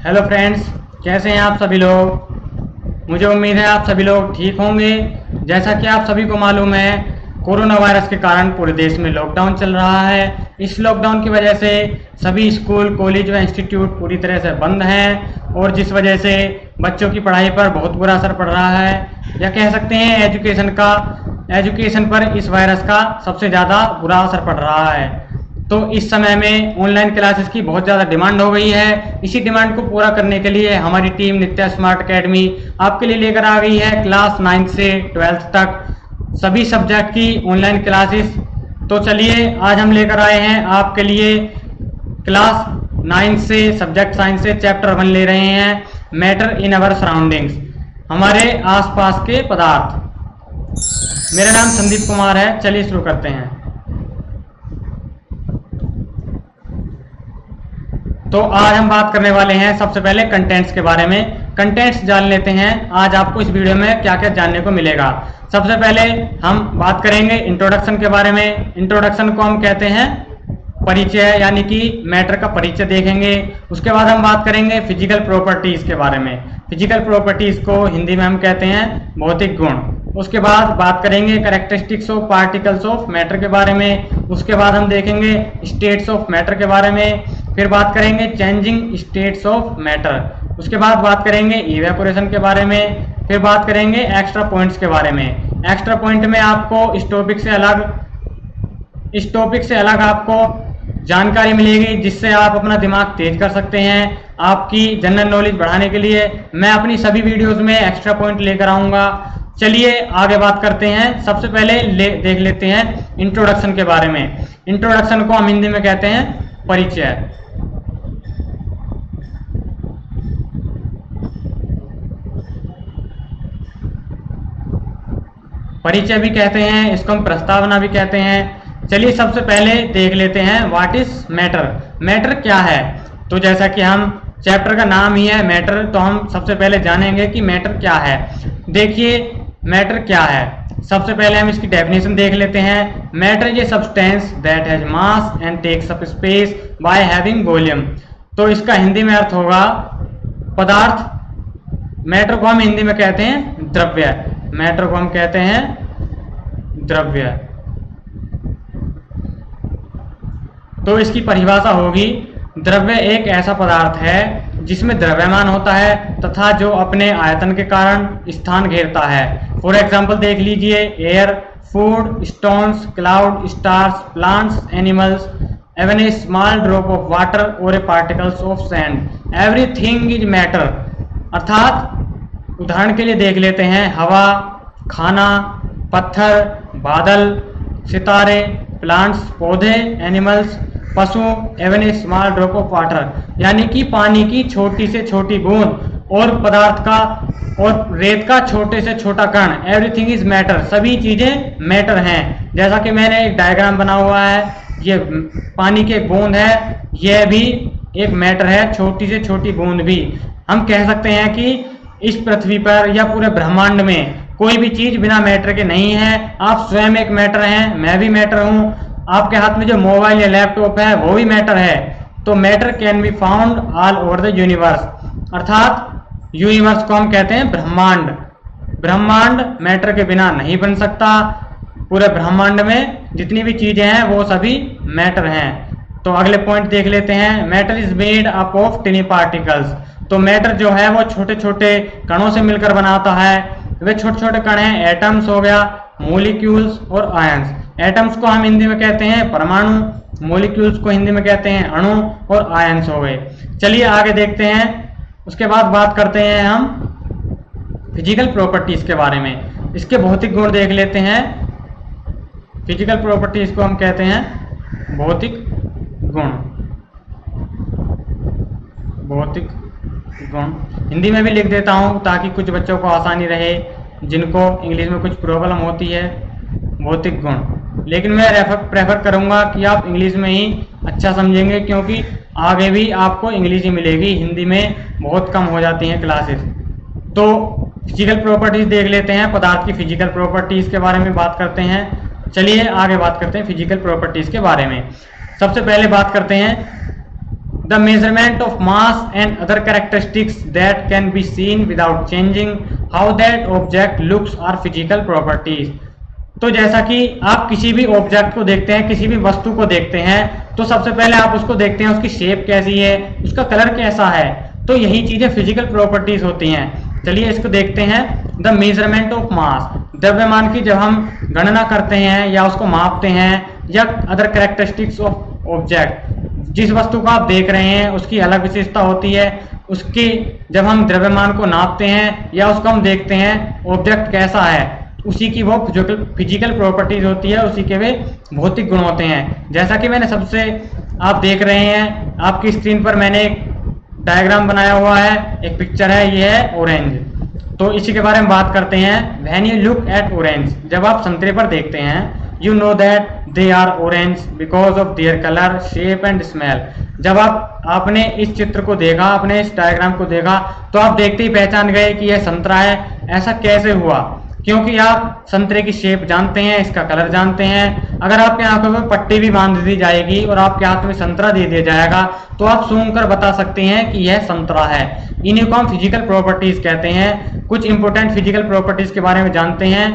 Hello friends, कैसे हैं आप सभी लोग। मुझे उम्मीद है आप सभी लोग ठीक होंगे। जैसा कि आप सभी को मालूम है, कोरोना वायरस के कारण पूरे देश में लॉकडाउन चल रहा है। इस लॉकडाउन की वजह से सभी स्कूल, कॉलेज व इंस्टीट्यूट पूरी तरह से बंद हैं और जिस वजह से बच्चों की पढ़ाई पर बहुत बुरा असर पड़ रहा है, या कह सकते हैं एजुकेशन पर इस वायरस का सबसे ज़्यादा बुरा असर पड़ रहा है। तो इस समय में ऑनलाइन क्लासेस की बहुत ज़्यादा डिमांड हो गई है। इसी डिमांड को पूरा करने के लिए हमारी टीम नित्या स्मार्ट अकेडमी आपके लिए लेकर आ गई है क्लास 9 से 12th तक सभी सब्जेक्ट की ऑनलाइन क्लासेस। तो चलिए आज हम लेकर आए हैं आपके लिए क्लास 9 से सब्जेक्ट साइंस से चैप्टर 1 ले रहे हैं, मैटर इन अवर सराउंडिंग्स, हमारे आसपास के पदार्थ। मेरा नाम संदीप कुमार है। चलिए शुरू करते हैं। तो आज हम बात करने वाले हैं सबसे पहले कंटेंट्स के बारे में। कंटेंट्स जान लेते हैं आज आपको इस वीडियो में क्या क्या जानने को मिलेगा। सबसे पहले हम बात करेंगे इंट्रोडक्शन के बारे में। इंट्रोडक्शन को हम कहते हैं परिचय, यानी कि मैटर का परिचय देखेंगे। उसके बाद हम बात करेंगे फिजिकल प्रॉपर्टीज के बारे में। फिजिकल प्रॉपर्टीज को हिंदी में हम कहते हैं भौतिक गुण। उसके बाद बात करेंगे characteristics of particles of matter के बारे में। उसके बाद हम देखेंगे स्टेट्स ऑफ मैटर के बारे में। फिर बात करेंगे चेंजिंग स्टेट्स ऑफ मैटर। उसके बाद बात करेंगे इवेपोरेशन के बारे में। फिर बात करेंगे एक्स्ट्रा पॉइंट्स के बारे में। एक्स्ट्रा पॉइंट में आपको इस टॉपिक से अलग आपको जानकारी मिलेगी, जिससे आप अपना दिमाग तेज कर सकते हैं। आपकी जनरल नॉलेज बढ़ाने के लिए मैं अपनी सभी वीडियोस में एक्स्ट्रा पॉइंट लेकर आऊंगा। चलिए आगे बात करते हैं। सबसे पहले देख लेते हैं इंट्रोडक्शन के बारे में। इंट्रोडक्शन को हम हिंदी में कहते हैं परिचय। परिचय भी कहते हैं, इसको हम प्रस्तावना भी कहते हैं। चलिए सबसे पहले देख लेते हैं व्हाट इज मैटर। मैटर क्या है? तो जैसा कि हम चैप्टर का नाम ही है मैटर, तो हम सबसे पहले जानेंगे कि मैटर क्या है। देखिए मैटर क्या है। सबसे पहले हम इसकी डेफिनेशन देख लेते हैं। Matter is a substance that has mass and takes up space by having volume. तो इसका हिंदी में अर्थ होगा पदार्थ। मैटर को हम हिंदी में कहते हैं द्रव्य। मैटर को हम कहते हैं द्रव्य। तो इसकी परिभाषा होगी, द्रव्य एक ऐसा पदार्थ है जिसमें द्रव्यमान होता है तथा जो अपने आयतन के कारण स्थान घेरता है। फॉर एग्जाम्पल देख लीजिए, air, food, stones, cloud, stars, plants, animals, even a small drop of water or a particles of sand, everything is matter। अर्थात उदाहरण के लिए देख लेते हैं हवा, खाना, पत्थर, बादल, सितारे, प्लांट्स पौधे, एनिमल्स पशु, even a small drop of water, यानी कि पानी की छोटी से छोटी बूंद और पदार्थ का और रेत का छोटे से छोटा कण, एवरीथिंग इज मैटर, सभी चीजें मैटर हैं। जैसा कि मैंने एक डायग्राम बना हुआ है, ये पानी की एक बूंद है, यह भी एक मैटर है, छोटी से छोटी बूंद भी। हम कह सकते हैं कि इस पृथ्वी पर या पूरे ब्रह्मांड में कोई भी चीज बिना मैटर के नहीं है। आप स्वयं एक मैटर हैं, मैं भी मैटर हूं। आपके हाथ में जो मोबाइल या लैपटॉप है वो भी मैटर है। तो matter can be found all over the universe, अर्थात यूनिवर्स को हम कहते हैं ब्रह्मांड। ब्रह्मांड मैटर के बिना नहीं बन सकता। पूरे ब्रह्मांड में जितनी भी चीजें हैं वो सभी मैटर हैं। तो अगले पॉइंट देख लेते हैं। Matter is made up of टिनी particles. तो मैटर जो है वो छोटे छोटे कणों से मिलकर बनाता है। वे छोटे छोटे कण हैं, एटम्स हो गया, मॉलिक्यूल्स और आयंस। एटम्स को हम हिंदी में कहते हैं परमाणु, मॉलिक्यूल्स को हिंदी में कहते हैं अणु और आयंस हो गए। चलिए आगे देखते हैं। उसके बाद बात करते हैं हम फिजिकल प्रॉपर्टीज के बारे में। इसके भौतिक गुण देख लेते हैं। फिजिकल प्रॉपर्टीज को हम कहते हैं भौतिक गुण। भौतिक गुण हिंदी में भी लिख देता हूं ताकि कुछ बच्चों को आसानी रहे जिनको इंग्लिश में कुछ प्रॉब्लम होती है। भौतिक गुण, लेकिन मैं प्रेफर करूंगा कि आप इंग्लिश में ही अच्छा समझेंगे, क्योंकि आगे भी आपको इंग्लिश ही मिलेगी, हिंदी में बहुत कम हो जाती हैं क्लासेस। तो फिजिकल प्रॉपर्टीज देख लेते हैं। पदार्थ की फिजिकल प्रॉपर्टीज के बारे में बात करते हैं। चलिए आगे बात करते हैं फिजिकल प्रॉपर्टीज के बारे में। सबसे पहले बात करते हैं the measurement of mass and other characteristics that can be seen without changing how that object looks are physical properties. तो जैसा कि आप किसी भी ऑब्जेक्ट को देखते हैं, किसी भी वस्तु को देखते हैं, तो सबसे पहले आप उसको देखते हैं उसकी शेप कैसी है, उसका कलर कैसा है, तो यही चीजें फिजिकल प्रॉपर्टीज होती हैं। चलिए इसको देखते हैं। द मेजरमेंट ऑफ मास, द्रव्यमान की जब हम गणना करते हैं या उसको मापते हैं, या अदर कैरेक्टरिस्टिक्स ऑफ ऑब्जेक्ट, जिस वस्तु को आप देख रहे हैं उसकी अलग विशेषता होती है, उसकी जब हम द्रव्यमान को नापते हैं या उसको हम देखते हैं ऑब्जेक्ट कैसा है, उसी की वो फिजिकल प्रॉपर्टीज होती है, उसी के वे भौतिक गुण होते हैं। जैसा कि मैंने सबसे आप देख रहे हैं आपकी स्क्रीन पर मैंने एक डायग्राम बनाया हुआ है, एक पिक्चर है, ये है ऑरेंज। तो इसी के बारे में बात करते हैं। When you look at orange, जब आप संतरे पर देखते हैं, you know that they are orange because of their colour, shape and smell. जब आपने इस चित्र को देखा, आपने इस डायग्राम को देखा, तो आप देखते ही पहचान गए कि यह संतरा है। ऐसा कैसे हुआ? क्योंकि आप संतरे की शेप जानते हैं, इसका कलर जानते हैं। अगर आपके आंखों में पट्टी भी बांध दी जाएगी और आपके हाथ में संतरा दे दिया जाएगा, तो आप सूंघ कर बता सकते हैं कि यह संतरा है। इन्हीं को हम फिजिकल प्रॉपर्टीज कहते हैं। कुछ इंपॉर्टेंट फिजिकल प्रॉपर्टीज के बारे में जानते हैं।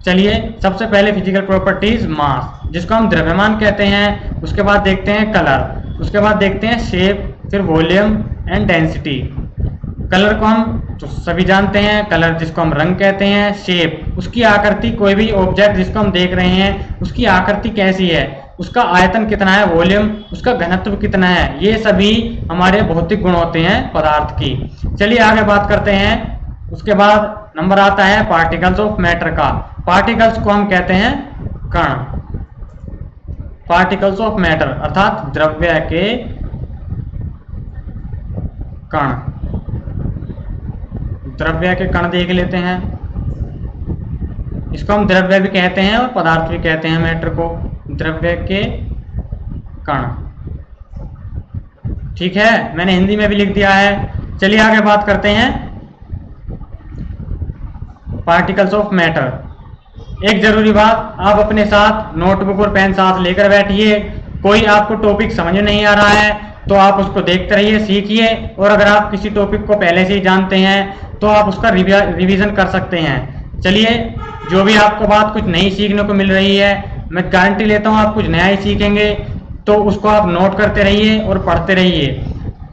चलिए सबसे पहले फिजिकल प्रॉपर्टीज, मास जिसको हम द्रव्यमान कहते हैं, उसके बाद देखते हैं कलर, उसके बाद देखते हैं शेप, फिर वॉल्यूम एंड डेंसिटी। कलर को हम तो सभी जानते हैं, कलर जिसको हम रंग कहते हैं। शेप, उसकी आकृति, कोई भी ऑब्जेक्ट जिसको हम देख रहे हैं उसकी आकृति कैसी है, उसका आयतन कितना है, वॉल्यूम, उसका घनत्व कितना है, ये सभी हमारे भौतिक गुण होते हैं पदार्थ की। चलिए आगे बात करते हैं। उसके बाद नंबर आता है पार्टिकल्स ऑफ मैटर का। पार्टिकल्स को हम कहते हैं कण। पार्टिकल्स ऑफ मैटर अर्थात द्रव्य के कण। द्रव्य के कण देख लेते हैं। इसको हम द्रव्य भी कहते हैं और पदार्थ भी कहते हैं। मैटर को द्रव्य के कण, ठीक है, मैंने हिंदी में भी लिख दिया है। चलिए आगे बात करते हैं पार्टिकल्स ऑफ मैटर। एक जरूरी बात, आप अपने साथ नोटबुक और पेन साथ लेकर बैठिए। कोई आपको टॉपिक समझ नहीं आ रहा है तो आप उसको देखते रहिए, सीखिए, और अगर आप किसी टॉपिक को पहले से ही जानते हैं तो आप उसका रिवीजन कर सकते हैं। चलिए, जो भी आपको बात कुछ नई सीखने को मिल रही है, मैं गारंटी लेता हूँ आप कुछ नया ही सीखेंगे, तो उसको आप नोट करते रहिए और पढ़ते रहिए,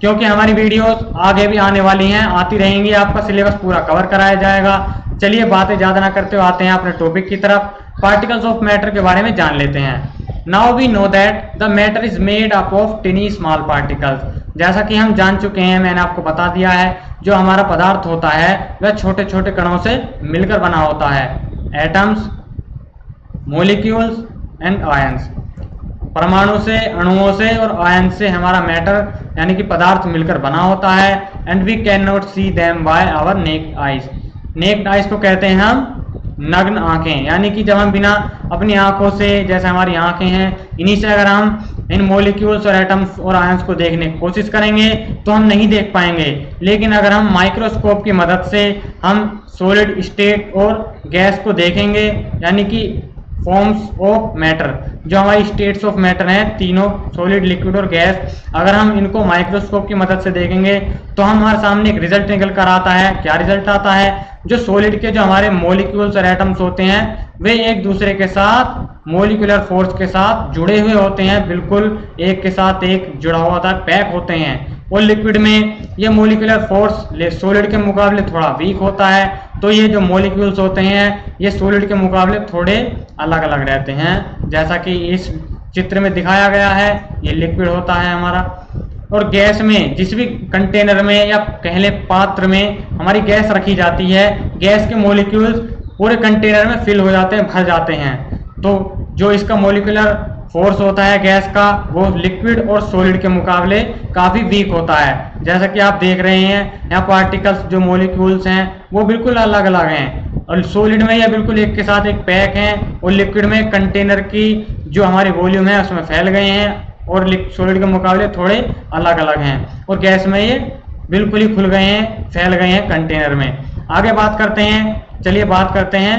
क्योंकि हमारी वीडियोस आगे भी आने वाली हैं, आती रहेंगी, आपका सिलेबस पूरा कवर कराया जाएगा। चलिए बातें ज्यादा ना करते हुए आते हैं अपने टॉपिक की तरफ। पार्टिकल्स ऑफ मैटर के बारे में जान लेते हैं। Now we know that the matter is made up of tiny small particles. जैसा कि हम जान चुके हैं, मैंने आपको बता दिया है, जो हमारा पदार्थ होता है वह छोटे छोटे कणों से मिलकर बना होता है। Atoms, molecules and ions. परमाणु से, अणुओं से और आयन से हमारा मैटर यानी कि पदार्थ मिलकर बना होता है। And we can not see them by our naked eyes. Naked eyes को कहते हैं हम नग्न आंखें, यानी कि जब हम बिना अपनी आंखों से, जैसे हमारी आंखें हैं, इन्हीं से अगर हम इन मॉलिक्यूल्स और एटम्स और आयंस को देखने की कोशिश करेंगे तो हम नहीं देख पाएंगे। लेकिन अगर हम माइक्रोस्कोप की मदद से हम सॉलिड स्टेट और गैस को देखेंगे, यानी कि फॉर्म्स ऑफ मैटर, जो हमारी स्टेट्स ऑफ मैटर हैं, तीनों सॉलिड, लिक्विड और गैस, अगर हम इनको माइक्रोस्कोप की मदद से देखेंगे तो हमारे सामने एक रिजल्ट निकल कर आता है। क्या रिजल्ट आता है? जो सॉलिड के जो हमारे मॉलिक्यूल्स और एटम्स होते हैं वे एक दूसरे के साथ मॉलिक्यूलर फोर्स के साथ जुड़े हुए होते हैं, बिल्कुल एक के साथ एक जुड़ा हुआ होता है, पैक होते हैं। और लिक्विड में ये मॉलिक्यूलर फोर्स सॉलिड के मुकाबले थोड़ा वीक होता है, तो ये जो मॉलिक्यूल्स होते हैं ये सॉलिड के मुकाबले थोड़े अलग अलग रहते हैं। जैसा कि इस चित्र में दिखाया गया है, ये लिक्विड होता है हमारा। और गैस में, जिस भी कंटेनर में या कह लें पात्र में हमारी गैस रखी जाती है, गैस के मॉलिक्यूल्स पूरे कंटेनर में फिल हो जाते हैं, भर जाते हैं। तो जो इसका मॉलिक्यूलर फोर्स होता है गैस का, वो लिक्विड और सॉलिड के मुकाबले काफी वीक होता है। जैसा कि आप देख रहे हैं यहाँ पार्टिकल्स, जो मॉलिक्यूल्स हैं वो बिल्कुल अलग अलग हैं, और सॉलिड में ये बिल्कुल एक के साथ एक पैक हैं, और लिक्विड में कंटेनर की जो हमारी वॉल्यूम है उसमें फैल गए हैं, और सॉलिड के मुकाबले थोड़े अलग अलग हैं। और गैस में ये बिल्कुल ही खुल गए हैं, फैल गए हैं कंटेनर में। आगे बात करते हैं, चलिए बात करते हैं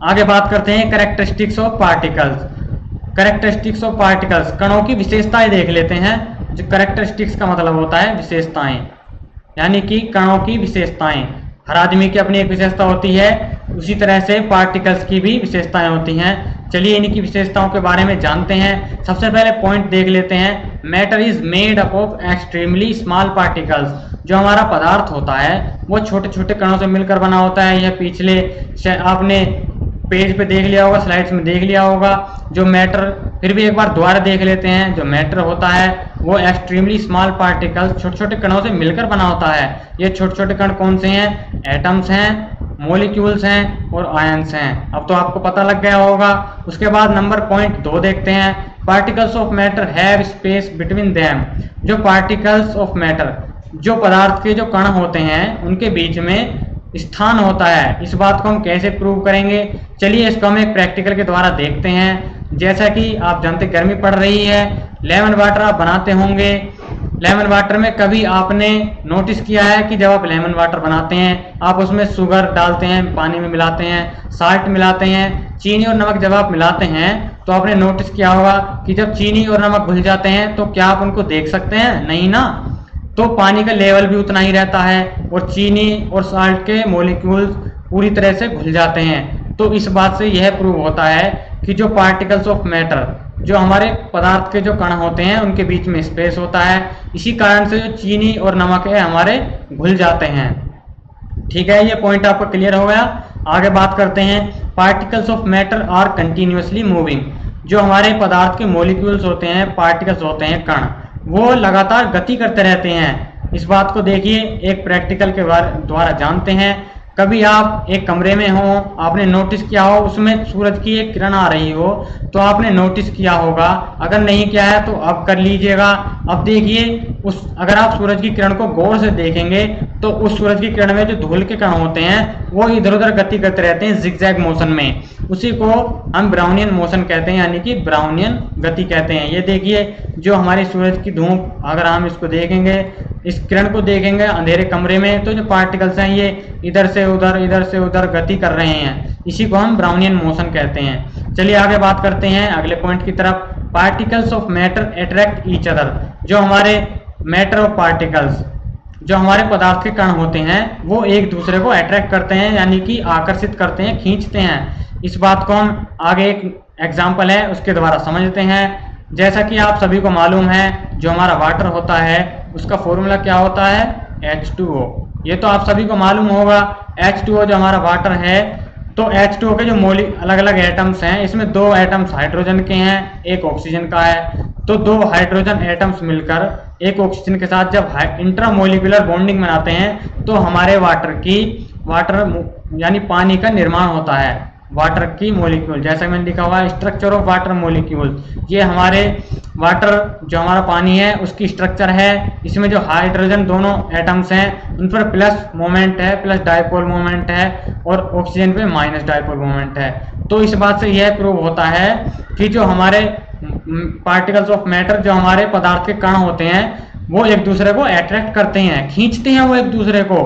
आगे बात करते हैं characteristics of particles. Characteristics of particles, कणों की विशेषताएं देख लेते हैं। जो कैरेक्टरिस्टिक्स का मतलब होता है विशेषताएं, यानी कि कणों की विशेषताएं। हर आदमी की अपनी एक विशेषता होती है, उसी तरह से पार्टिकल्स की भी विशेषताएं होती हैं। चलिए इनकी विशेषताओं के बारे में जानते हैं। सबसे पहले पॉइंट देख लेते हैं, matter is made up of extremely small particles. जो हमारा पदार्थ होता है वो छोटे छोटे कणों से मिलकर बना होता है। यह पिछले आपने पेज पे देख लिया होगा, स्लाइड्स में देख लिया होगा। जो मैटर, फिर भी एक बार दोबारा देख लेते हैं, जो मैटर होता है वो एक्सट्रीमली स्मॉल पार्टिकल्स, छोटे छोटे कणों से मिलकर बना होता है। ये छोटे छोटे कण कौन से हैं? एटम्स हैं, मॉलिक्यूल्स हैं और आयंस हैं। अब तो आपको पता लग गया होगा। उसके बाद नंबर पॉइंट 2 देखते हैं, particles of matter have space between them. जो पार्टिकल्स ऑफ मैटर, जो पदार्थ के जो कण होते हैं उनके बीच में स्थान होता है। इस बात को हम कैसे प्रूव करेंगे? चलिए इसको हम एक प्रैक्टिकल के द्वारा देखते हैं। जैसा कि आप जानते गर्मी पड़ रही है, लेमन वाटर आप बनाते होंगे। लेमन वाटर में कभी आपने नोटिस किया है कि जब आप लेमन वाटर बनाते हैं आप उसमें शुगर डालते हैं, पानी में मिलाते हैं, साल्ट मिलाते हैं, चीनी और नमक जब आप मिलाते हैं तो आपने नोटिस किया होगा कि जब चीनी और नमक घुल जाते हैं तो क्या आप उनको देख सकते हैं? नहीं ना। तो पानी का लेवल भी उतना ही रहता है और चीनी और साल्ट के मॉलिक्यूल्स पूरी तरह से घुल जाते हैं। तो इस बात से यह प्रूव होता है कि जो पार्टिकल्स ऑफ मैटर, जो हमारे पदार्थ के जो कण होते हैं उनके बीच में स्पेस होता है। इसी कारण से जो चीनी और नमक है हमारे घुल जाते हैं। ठीक है, ये पॉइंट आपको क्लियर हो गया। आगे बात करते हैं, particles of matter are continuously moving. जो हमारे पदार्थ के मॉलिक्यूल्स होते हैं, पार्टिकल्स होते हैं, कण, वो लगातार गति करते रहते हैं। इस बात को देखिए एक प्रैक्टिकल के द्वारा जानते हैं। कभी आप एक कमरे में हो, आपने नोटिस किया हो उसमें सूरज की एक किरण आ रही हो, तो आपने नोटिस किया होगा। अगर नहीं किया है तो अब कर लीजिएगा। अब देखिए अगर आप सूरज की किरण को गौर से देखेंगे तो उस सूरज की किरण में जो धूल के कण होते हैं वो इधर उधर गति करते रहते हैं जिगजैग मोशन में। उसी को हम ब्राउनियन मोशन कहते हैं, यानी कि ब्राउनियन गति कहते हैं। ये देखिए जो हमारी सूरज की धूप, अगर हम इसको देखेंगे, इस किरण को देखेंगे अंधेरे कमरे में, तो जो पार्टिकल्स हैं ये इधर से उधर गति कर रहे हैं। इसी को हम ब्राउनियन मोशन कहते हैं। चलिए आगे बात करते हैं अगले पॉइंट की तरफ, particles of matter attract each other. जो हमारे मैटर ऑफ पार्टिकल्स, जो हमारे पदार्थ के कण होते हैं वो एक दूसरे को अट्रैक्ट करते हैं, यानी कि आकर्षित करते हैं, खींचते हैं। इस बात को हम आगे एक एग्जाम्पल है उसके द्वारा समझते हैं। जैसा कि आप सभी को मालूम है जो हमारा वाटर होता है उसका फॉर्मूला क्या होता है? H2O। ये तो आप सभी को मालूम होगा। H2O जो हमारा वाटर है, तो H2O के जो अलग अलग एटम्स हैं, इसमें 2 एटम्स हाइड्रोजन के हैं, एक ऑक्सीजन का है। तो 2 हाइड्रोजन एटम्स मिलकर एक ऑक्सीजन के साथ जब इंट्रामोलिकुलर बॉन्डिंग बनाते हैं तो हमारे वाटर यानी पानी का निर्माण होता है। वाटर की मॉलिक्यूल, जैसा मैंने लिखा हुआ है स्ट्रक्चर ऑफ वाटर मॉलिक्यूल, ये हमारे वाटर जो हमारा पानी है उसकी स्ट्रक्चर है। इसमें जो हाइड्रोजन दोनों एटम्स हैं उन पर प्लस मोमेंट है, प्लस डाइपोल मोमेंट है, और ऑक्सीजन पे माइनस डाइपोल मोमेंट है। तो इस बात से यह प्रूव होता है कि जो हमारे पार्टिकल्स ऑफ मैटर, जो हमारे पदार्थ के कण होते हैं, वो एक दूसरे को अट्रैक्ट करते हैं, खींचते हैं वो एक दूसरे को।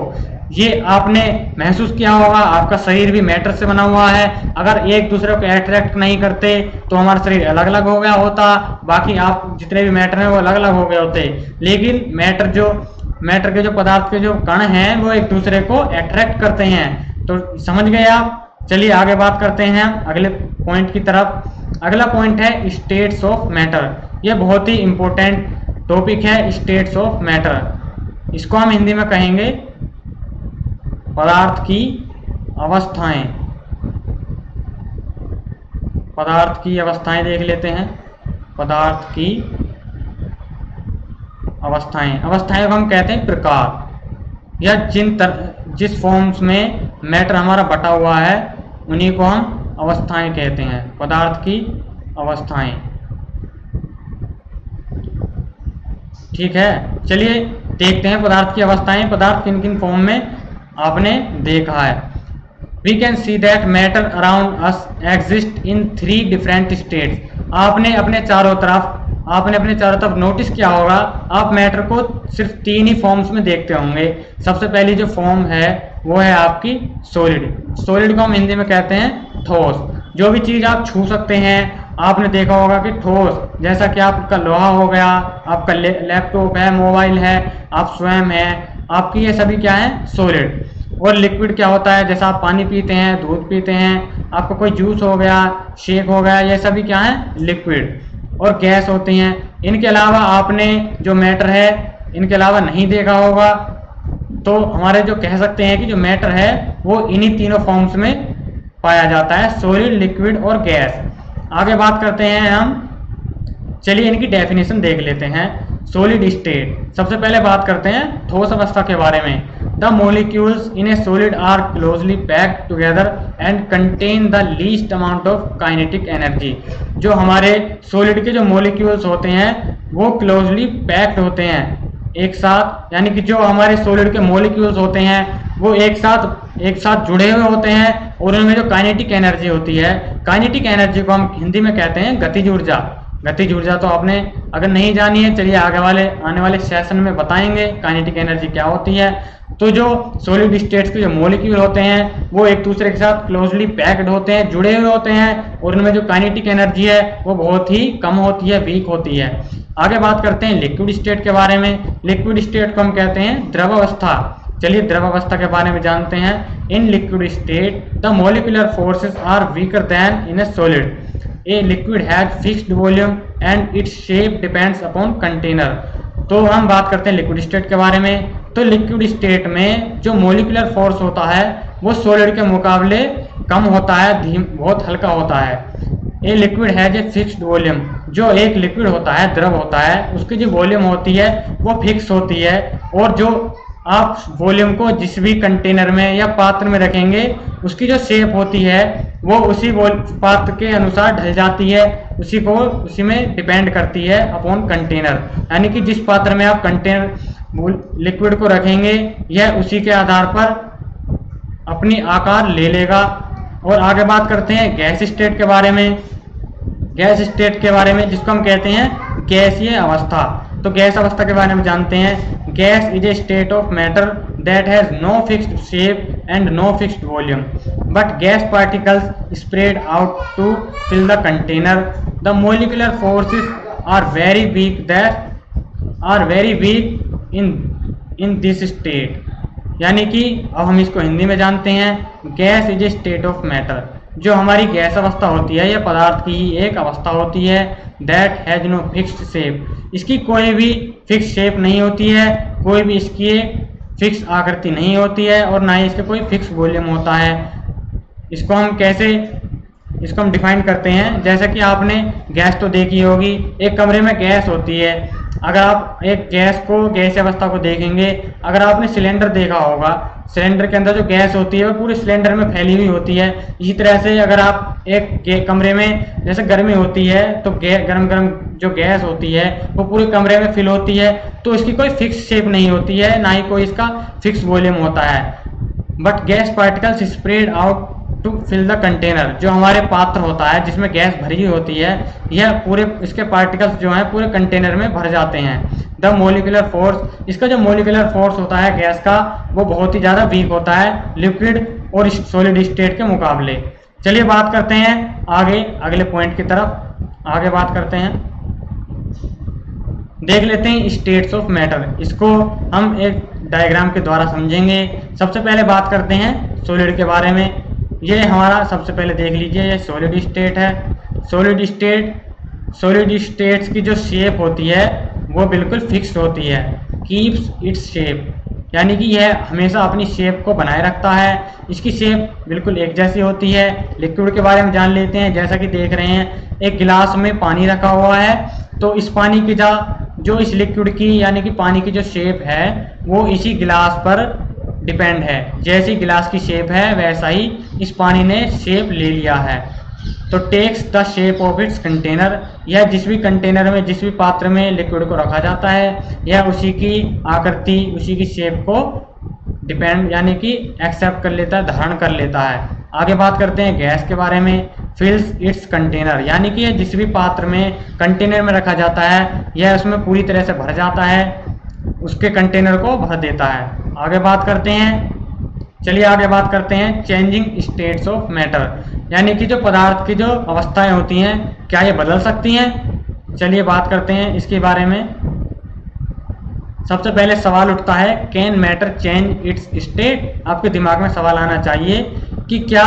ये आपने महसूस किया होगा, आपका शरीर भी मैटर से बना हुआ है। अगर एक दूसरे को अट्रैक्ट नहीं करते तो हमारा शरीर अलग अलग हो गया होता, बाकी आप जितने भी मैटर हैं वो अलग अलग हो गए होते। लेकिन मैटर के जो पदार्थ के जो कण हैं वो एक दूसरे को अट्रैक्ट करते हैं। तो समझ गए आप। चलिए आगे बात करते हैं अगले पॉइंट की तरफ। अगला पॉइंट है स्टेट्स ऑफ मैटर। यह बहुत ही इंपॉर्टेंट टॉपिक है, स्टेट्स ऑफ मैटर। इसको हम हिंदी में कहेंगे पदार्थ की अवस्थाएं। पदार्थ की अवस्थाएं देख लेते हैं। पदार्थ की अवस्थाएं को हम कहते हैं प्रकार, या जिस फॉर्म्स में मैटर हमारा बटा हुआ है उन्हीं को हम अवस्थाएं कहते हैं। पदार्थ की अवस्थाएं। ठीक है, चलिए देखते हैं पदार्थ की अवस्थाएं। पदार्थ किन किन फॉर्म में आपने देखा है। We can see that matter around us exist in 3 different states. आपने अपने चारों तरफ नोटिस किया होगा, आप मैटर को सिर्फ 3 ही फॉर्म्स में देखते होंगे। सबसे पहली जो फॉर्म है वो है आपकी सॉलिड। सॉलिड को हम हिंदी में कहते हैं ठोस। जो भी चीज आप छू सकते हैं आपने देखा होगा कि ठोस, जैसा कि आपका लोहा हो गया, आपका लैपटॉप है, मोबाइल है, आप स्वयं है, आपकी ये सभी क्या है, सॉलिड। और लिक्विड क्या होता है, जैसा आप पानी पीते हैं, दूध पीते हैं, आपका कोई जूस हो गया, शेक हो गया, ये सभी क्या है, लिक्विड। और गैस होती हैं। इनके अलावा आपने जो मैटर है, इनके अलावा नहीं देखा होगा, तो हमारे जो कह सकते हैं कि जो मैटर है वो इन्हीं तीनों फॉर्म्स में पाया जाता है, सॉलिड, लिक्विड और गैस। आगे बात करते हैं हम, चलिए इनकी डेफिनेशन देख लेते हैं। सॉलिड स्टेट, सबसे पहले बात करते हैं ठोस अवस्था के बारे में। The molecules in a solid are closely packed together and contain the least amount of kinetic energy. जो हमारे सॉलिड के जो मोलिक्यूल्स होते हैं वो क्लोजली पैक्ड होते हैं एक साथ, यानी कि जो हमारे सॉलिड के मोलिक्यूल्स होते हैं वो एक साथ जुड़े हुए होते हैं, और उनमें जो काइनेटिक एनर्जी होती है, काइनेटिक एनर्जी को हम हिंदी में कहते हैं गतिज ऊर्जा। गतिज ऊर्जा तो आपने अगर नहीं जानी है, चलिए आने वाले सेशन में बताएंगे काइनेटिक एनर्जी क्या होती है। तो जो सॉलिड स्टेट्स के जो मॉलिक्यूल होते हैं वो एक दूसरे के साथ क्लोजली पैक्ड होते हैं, जुड़े हुए होते हैं, और उनमें जो काइनेटिक एनर्जी है वो बहुत ही कम होती है, वीक होती है। आगे बात करते हैं लिक्विड स्टेट के बारे में। लिक्विड स्टेट को हम कहते हैं द्रव अवस्था। चलिए द्रव अवस्था के बारे में जानते हैं। In liquid state the molecular forces are weaker than in a solid. A liquid has fixed volume and its shape depends upon container. तो हम बात करते हैं लिक्विड स्टेट के बारे में। तो लिक्विड स्टेट में जो मॉलिक्यूलर फोर्स होता है वो सॉलिड के मुकाबले कम होता है, बहुत हल्का होता है। ए liquid has a fixed volume. जो एक लिक्विड होता है, द्रव होता है, उसकी जो वॉल्यूम होती है वो फिक्स होती है, और जो आप वॉल्यूम को जिस भी कंटेनर में या पात्र में रखेंगे उसकी जो शेप होती है वो उसी पात्र के अनुसार ढल जाती है, उसी में डिपेंड करती है अपॉन कंटेनर। यानी कि जिस पात्र में आप कंटेनर लिक्विड को रखेंगे यह उसी के आधार पर अपनी आकार ले लेगा। और आगे बात करते हैं गैस स्टेट के बारे में। गैस स्टेट के बारे में जिसको हम कहते हैं गैसीय अवस्था। तो गैस अवस्था के बारे में जानते हैं। Gas is a state of matter that has no fixed shape and no fixed volume, but gas particles spread out to fill the container. The molecular forces are very weak in this state. यानी कि अब हम इसको हिंदी में जानते हैं। Gas is a state of matter. जो हमारी गैस अवस्था होती है यह पदार्थ की ही एक अवस्था होती है। That has no fixed shape. इसकी कोई भी फिक्स शेप नहीं होती है, कोई भी इसकी फिक्स आकृति नहीं होती है, और ना ही इसका कोई फिक्स वॉल्यूम होता है। इसको हम डिफाइन करते हैं। जैसे कि आपने गैस तो देखी होगी, एक कमरे में गैस होती है। अगर आप एक गैस अवस्था को देखेंगे, अगर आपने सिलेंडर देखा होगा, सिलेंडर के अंदर जो गैस होती है वो पूरे सिलेंडर में फैली हुई होती है। इसी तरह से अगर आप एक कमरे में, जैसे गर्मी होती है तो गरम जो गैस होती है वो पूरे कमरे में फिल होती है, तो इसकी कोई फिक्स शेप नहीं होती है, ना ही कोई इसका फिक्स वॉल्यूम होता है। But gas particles spread out to fill the container. जो हमारे पात्र होता है जिसमें गैस भरी हुई होती है, यह पूरे इसके पार्टिकल्स जो हैं पूरे कंटेनर में भर जाते हैं। द मोलिकुलर फोर्स, इसका जो मोलिकुलर फोर्स होता है गैस का वो बहुत ही ज़्यादा वीक होता है लिक्विड और सॉलिड स्टेट के मुकाबले। चलिए बात करते हैं आगे अगले पॉइंट की तरफ आगे बात करते हैं। देख लेते हैं स्टेट्स ऑफ मैटर। इसको हम एक डायग्राम के द्वारा समझेंगे। सबसे पहले बात करते हैं सॉलिड के बारे में। ये हमारा सबसे पहले देख लीजिए, ये सॉलिड स्टेट है। सॉलिड स्टेट्स की जो शेप होती है वो बिल्कुल फिक्स होती है, कीप्स इट्स शेप, यानी कि यह हमेशा अपनी शेप को बनाए रखता है। इसकी शेप बिल्कुल एक जैसी होती है। लिक्विड के बारे में जान लेते हैं। जैसा कि देख रहे हैं एक गिलास में पानी रखा हुआ है, तो इस पानी की जो इस लिक्विड की यानी कि पानी की जो शेप है वो इसी गिलास पर डिपेंड है। जैसी गिलास की शेप है वैसा ही इस पानी ने शेप ले लिया है। तो takes the shape of its container, यह जिस भी कंटेनर में, जिस भी पात्र में लिक्विड को रखा जाता है यह उसी की आकृति, उसी की शेप को डिपेंड यानी कि एक्सेप्ट कर लेता है, धारण कर लेता है। आगे बात करते हैं गैस के बारे में। फिल्स इट्स कंटेनर, यानी कि यह जिस भी पात्र में, कंटेनर में रखा जाता है यह उसमें पूरी तरह से भर जाता है, उसके कंटेनर को भर देता है। आगे बात करते हैं चेंजिंग स्टेट्स ऑफ मैटर, यानी कि जो पदार्थ की जो अवस्थाएं होती हैं क्या ये बदल सकती हैं? चलिए बात करते हैं इसके बारे में। सबसे पहले सवाल उठता है, can matter change it's state? आपके दिमाग में सवाल आना चाहिए कि क्या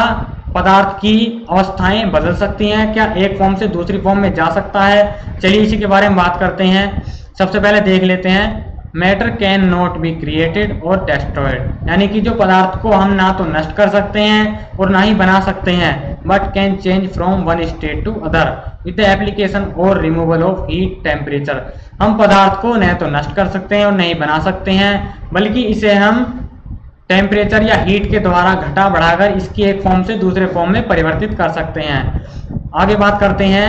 पदार्थ की अवस्थाएं बदल सकती हैं, क्या एक फॉर्म से दूसरी फॉर्म में जा सकता है? चलिए इसी के बारे में बात करते हैं। सबसे पहले देख लेते हैं, matter can not be created और डेस्ट्रॉयड, यानी कि जो पदार्थ को हम ना तो नष्ट कर सकते हैं और ना ही बना सकते हैं, but can change from one state to other with the application और रिमूवल ऑफ हीट टेम्परेचर। हम पदार्थ को न तो नष्ट कर सकते हैं और नहीं बना सकते हैं, बल्कि इसे हम टेम्परेचर या हीट के द्वारा घटा बढ़ाकर इसकी एक फॉर्म से दूसरे फॉर्म में परिवर्तित कर सकते हैं। आगे बात करते हैं,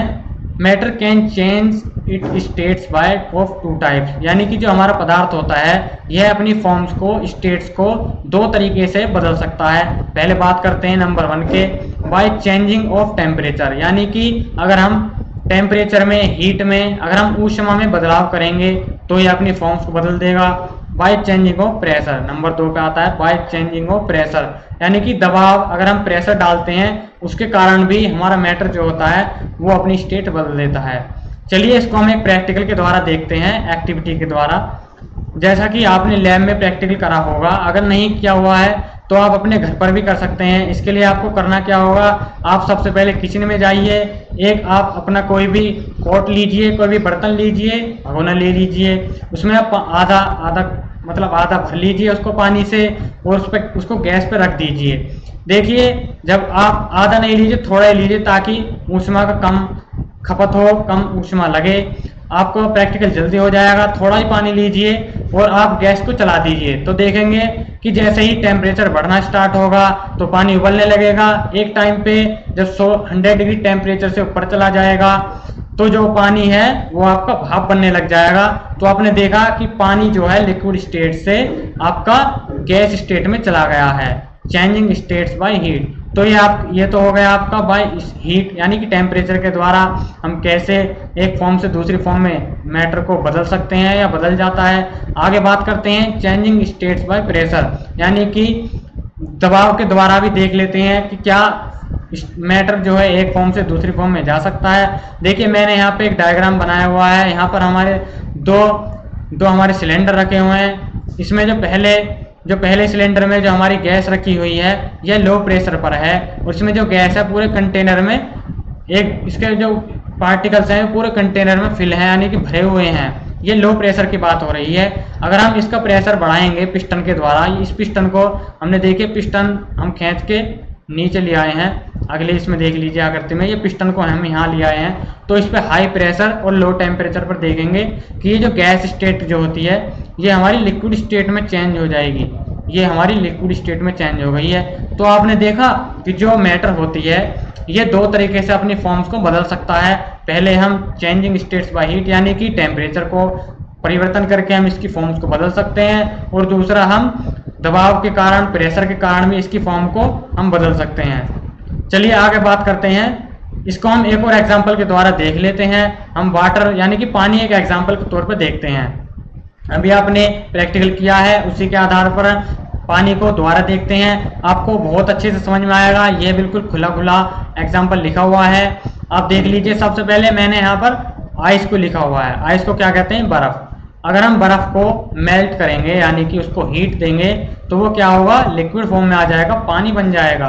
matter can change it states by of two types, यानी कि जो हमारा पदार्थ होता है यह अपनी फॉर्म्स को, स्टेट्स को दो तरीके से बदल सकता है। पहले बात करते हैं नंबर 1 के, बाय चेंजिंग ऑफ टेम्परेचर, यानी कि अगर हम टेम्परेचर में, हीट में, अगर हम ऊष्मा में बदलाव करेंगे तो ये अपनी फॉर्म्स को बदल देगा। By changing of pressure, number 2 पे आता है बाय चेंजिंग ऑफ प्रेशर, यानी कि दबाव, अगर हम प्रेशर डालते हैं उसके कारण भी हमारा मैटर जो होता है वो अपनी स्टेट बदल देता है। चलिए इसको हम एक प्रैक्टिकल के द्वारा देखते हैं, एक्टिविटी के द्वारा। जैसा कि आपने लैब में प्रैक्टिकल करा होगा, अगर नहीं किया हुआ है तो आप अपने घर पर भी कर सकते हैं। इसके लिए आपको करना क्या होगा, आप सबसे पहले किचन में जाइए, एक आप अपना कोई भी पॉट लीजिए, कोई भी बर्तन लीजिए, भगोना ले लीजिए, उसमें आप आधा भर लीजिए उसको पानी से और उसको गैस पे रख दीजिए। देखिए जब आप आधा नहीं लीजिए, थोड़ा ही लीजिए ताकि ऊष्मा का कम खपत हो, कम ऊष्मा लगे, आपको प्रैक्टिकल जल्दी हो जाएगा। थोड़ा ही पानी लीजिए और आप गैस को चला दीजिए, तो देखेंगे कि जैसे ही टेम्परेचर बढ़ना स्टार्ट होगा तो पानी उबलने लगेगा। एक टाइम पे जब 100 डिग्री टेम्परेचर से ऊपर चला जाएगा तो जो पानी है वो आपका भाप बनने लग जाएगा। तो आपने देखा कि पानी जो है लिक्विड स्टेट से आपका गैस स्टेट में चला गया है, चेंजिंग स्टेट्स बाय हीट। तो ये तो हो गया आपका बाय हीट, यानी कि टेम्परेचर के द्वारा हम कैसे एक फॉर्म से दूसरी फॉर्म में मैटर को बदल सकते हैं या बदल जाता है। आगे बात करते हैं चेंजिंग स्टेट्स बाय प्रेशर, यानी कि दबाव के द्वारा भी देख लेते हैं कि क्या मैटर जो है एक फॉर्म से दूसरी फॉर्म में जा सकता है। देखिए मैंने यहाँ पे एक डायग्राम बनाया हुआ है, यहाँ पर हमारे दो हमारे सिलेंडर रखे हुए हैं। इसमें जो पहले सिलेंडर में जो हमारी गैस रखी हुई है यह लो प्रेशर पर है, और इसमें जो गैस है पूरे कंटेनर में, एक इसके जो पार्टिकल्स हैं पूरे कंटेनर में फिल है, यानी कि भरे हुए हैं। ये लो प्रेशर की बात हो रही है। अगर हम इसका प्रेशर बढ़ाएंगे पिस्टन के द्वारा, इस पिस्टन को हमने देखिए पिस्टन हम खींच के नीचे ले आए हैं, अगले इसमें देख लीजिए आकृति में, ये पिस्टन को हम यहाँ ले आए हैं। तो इस पे हाई प्रेशर और लो टेम्परेचर पर देखेंगे कि ये जो गैस स्टेट जो होती है ये हमारी लिक्विड स्टेट में चेंज हो जाएगी, ये हमारी लिक्विड स्टेट में चेंज हो गई है। तो आपने देखा कि जो मैटर होती है ये दो तरीके से अपनी फॉर्म्स को बदल सकता है। पहले हम चेंजिंग स्टेट्स बाय हीट, यानी कि टेम्परेचर को परिवर्तन करके हम इसकी फॉर्म्स को बदल सकते हैं, और दूसरा हम दबाव के कारण, प्रेशर के कारण भी इसकी फॉर्म को हम बदल सकते हैं। चलिए आगे बात करते हैं, इसको हम एक और एग्जांपल के द्वारा देख लेते हैं। हम वाटर यानी कि पानी एक एग्जांपल के तौर पर देखते हैं। अभी आपने प्रैक्टिकल किया है, उसी के आधार पर पानी को दोबारा देखते हैं, आपको बहुत अच्छे से समझ में आएगा। ये बिल्कुल खुला खुला एग्जाम्पल लिखा हुआ है, आप देख लीजिए। सबसे पहले मैंने यहाँ पर आइस को लिखा हुआ है। आइस को क्या कहते हैं, बर्फ। अगर हम बर्फ को मेल्ट करेंगे यानी कि उसको हीट देंगे तो वो क्या होगा, लिक्विड फॉर्म में आ जाएगा, पानी बन जाएगा।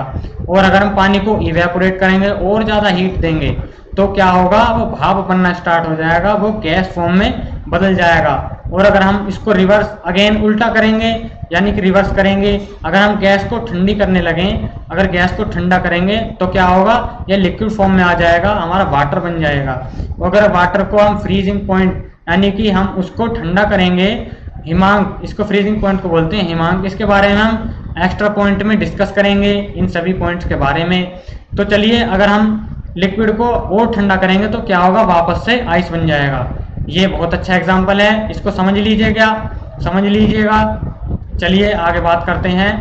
और अगर हम पानी को इवेपोरेट करेंगे और ज़्यादा हीट देंगे तो क्या होगा, वो भाप बनना स्टार्ट हो जाएगा, वो गैस फॉर्म में बदल जाएगा। और अगर हम इसको रिवर्स अगेन उल्टा करेंगे यानी कि रिवर्स करेंगे, अगर हम गैस को ठंडी करने लगें, अगर गैस को ठंडा करेंगे तो क्या होगा, ये लिक्विड फॉर्म में आ जाएगा, हमारा वाटर बन जाएगा। अगर वाटर को हम फ्रीजिंग पॉइंट यानी कि हम उसको ठंडा करेंगे, हिमांक, इसको फ्रीजिंग पॉइंट को बोलते हैं, हिमांक। इसके बारे में हम एक्स्ट्रा पॉइंट में डिस्कस करेंगे, इन सभी पॉइंट्स के बारे में। तो चलिए, अगर हम लिक्विड को और ठंडा करेंगे तो क्या होगा, वापस से आइस बन जाएगा। ये बहुत अच्छा एग्जाम्पल है, इसको समझ लीजिएगा। चलिए आगे बात करते हैं,